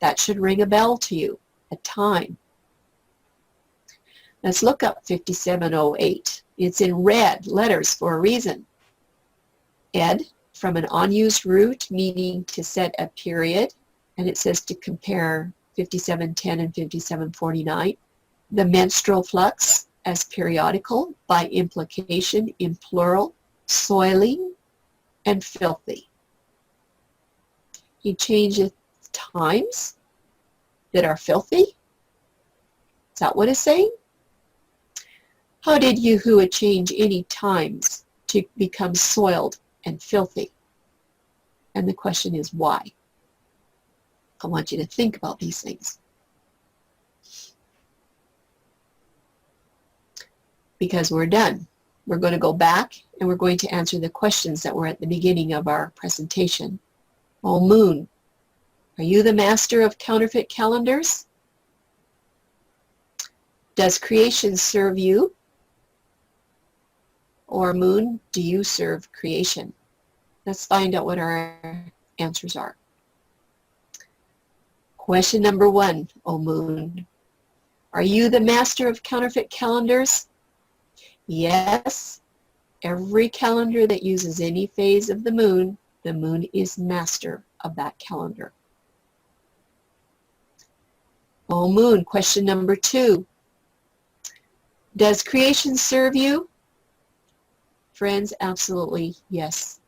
That should ring a bell to you, a time. Let's look up 5708. It's in red letters for a reason. Ed, from an unused root, meaning to set a period, and it says to compare 5710 and 5749. The menstrual flux as periodical, by implication in plural, soiling, and filthy. He changes times that are filthy. Is that what it's saying? How did Yahuwah change any times to become soiled and filthy? And the question is why? I want you to think about these things. Because we're done. We're going to go back and we're going to answer the questions that were at the beginning of our presentation. Oh, moon, are you the master of counterfeit calendars? Does creation serve you? Or moon, do you serve creation? Let's find out what our answers are. Question number 1, oh moon, are you the master of counterfeit calendars? Yes, every calendar that uses any phase of the moon is master of that calendar. Oh moon, question number 2. Does creation serve you? Friends, absolutely yes.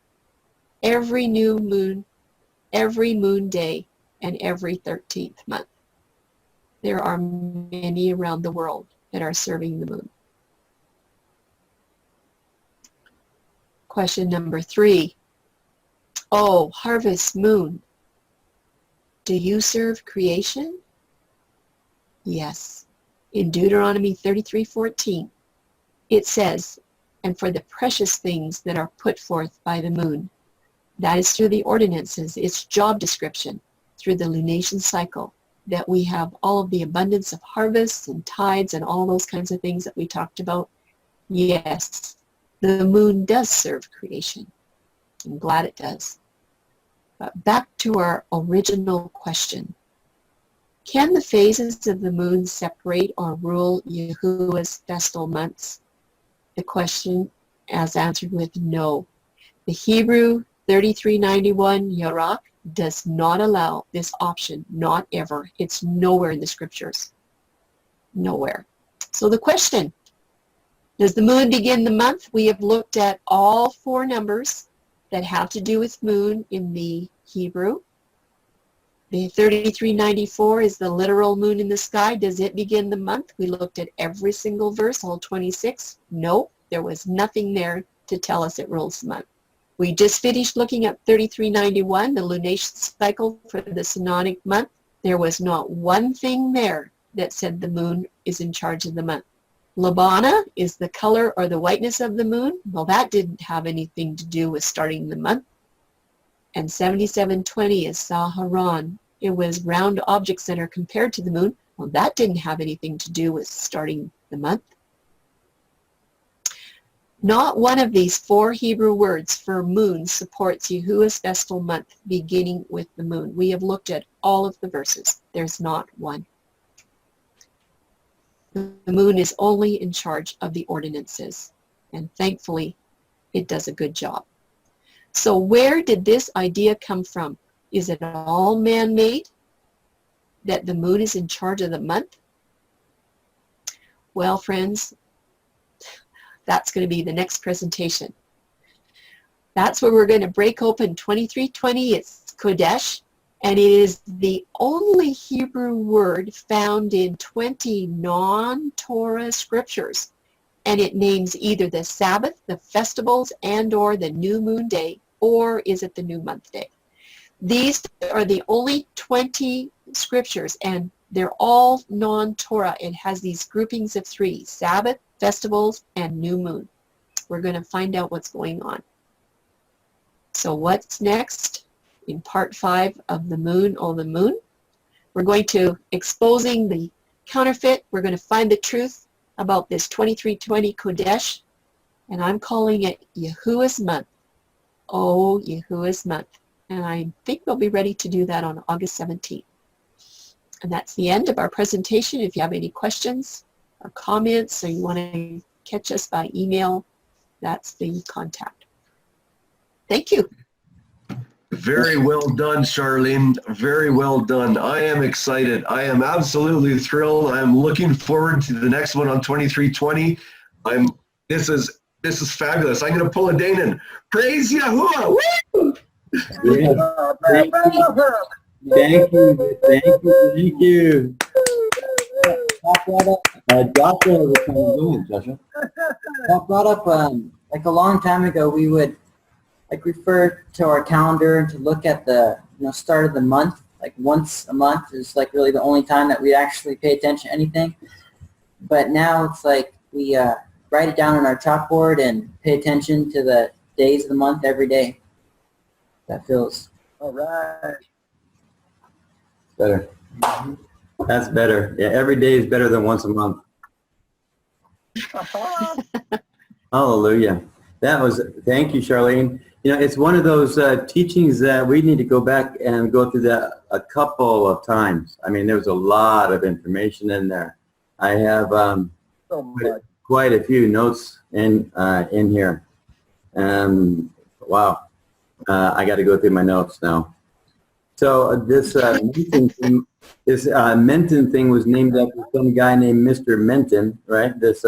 Every new moon, every moon day, and every 13th month. There are many around the world that are serving the moon. Question number 3. Oh, harvest moon, do you serve creation? Yes. In Deuteronomy 33:14, it says, and for the precious things that are put forth by the moon. That is through the ordinances, its job description, through the lunation cycle, that we have all of the abundance of harvests and tides and all those kinds of things that we talked about. Yes, the moon does serve creation. I'm glad it does. But back to our original question. Can the phases of the moon separate or rule Yahuwah's festal months? The question is answered with no. The Hebrew 3391 Yarak does not allow this option, not ever. It's nowhere in the scriptures. Nowhere. So the question, does the moon begin the month? We have looked at all 4 numbers that have to do with moon in the Hebrew. The 3394 is the literal moon in the sky. Does it begin the month? We looked at every single verse, all 26. No, there was nothing there to tell us it rules the month. We just finished looking at 3391, the lunation cycle for the synodic month. There was not one thing there that said the moon is in charge of the month. Labana is the color or the whiteness of the moon. Well, that didn't have anything to do with starting the month. And 7720 is Saharan. It was round objects that are compared to the moon. Well, that didn't have anything to do with starting the month. Not one of these 4 Hebrew words for moon supports Yahuwah's festal month beginning with the moon. We have looked at all of the verses. There's not one. The moon is only in charge of the ordinances, and thankfully, it does a good job. So where did this idea come from? Is it all man-made, that the moon is in charge of the month? Well, friends, that's going to be the next presentation. That's where we're going to break open 2320. It's Kodesh, and it is the only Hebrew word found in 20 non-Torah scriptures. And it names either the Sabbath, the festivals, and or the new moon day, or is it the new month day? These are the only 20 scriptures, and they're all non-Torah. It has these groupings of 3, Sabbath, festivals, and new moon. We're going to find out what's going on. So what's next in part 5 of the moon, oh the moon? We're going to exposing the counterfeit. We're going to find the truth about this 2320 Kodesh, and I'm calling it Yahuwah's month. Oh, Yahuwah's month. And I think we'll be ready to do that on August 17th. And that's the end of our presentation. If you have any questions, comments, or you want to catch us by email, that's the contact. Thank you. Very well done, Charlene. Very well done. I am excited. I am absolutely thrilled. I am looking forward to the next one on 2320. This is fabulous. I'm going to pull a Danon. Praise Yahuwah! Woo! Thank you. Joshua was kind of doing, Joshua. That brought up, like a long time ago, we would like refer to our calendar to look at the start of the month, like once a month is like really the only time that we actually pay attention to anything. But now it's like we write it down on our chalkboard and pay attention to the days of the month every day. That feels All right. Better. That's better. Yeah, every day is better than once a month. Hallelujah. Thank you, Charlene. It's one of those teachings that we need to go back and go through that a couple of times. I mean, there's a lot of information in there. I have So much. quite a few notes in here. Wow. I got to go through my notes now. So this Menton thing was named after some guy named Mr. Menton, right? This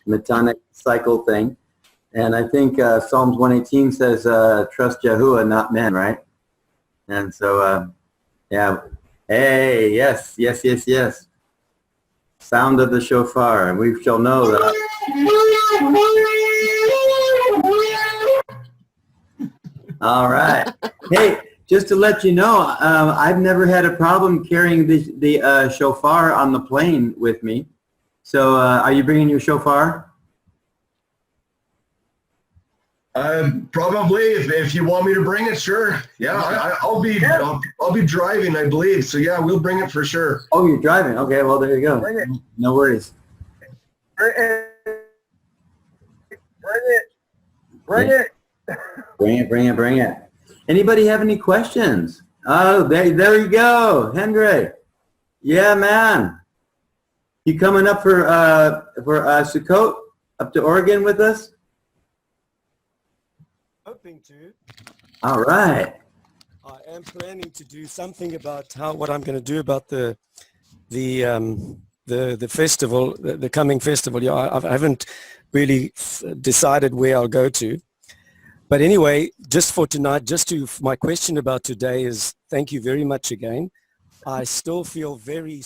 metonic cycle thing. And I think Psalms 118 says, trust Yahuwah, not men, right? And so, yeah. Hey, yes. Sound of the shofar, and we shall know that. All right. Hey, just to let you know, I've never had a problem carrying the shofar on the plane with me. So are you bringing your shofar? Probably, if you want me to bring it, sure. Yeah, I'll be driving, I believe. So yeah, we'll bring it for sure. Oh, you're driving. Okay, well there you go. Bring it. No worries. Bring it. Bring it. Bring it. Anybody have any questions? Oh, there you go, Hendry. Yeah, man. You coming up for Sukkot up to Oregon with us? Hoping to. All right. I am planning to do something about what I'm going to do about the festival, the coming festival. Yeah, I haven't really decided where I'll go to. But anyway, just for tonight, my question about today is, thank you very much again. I still feel very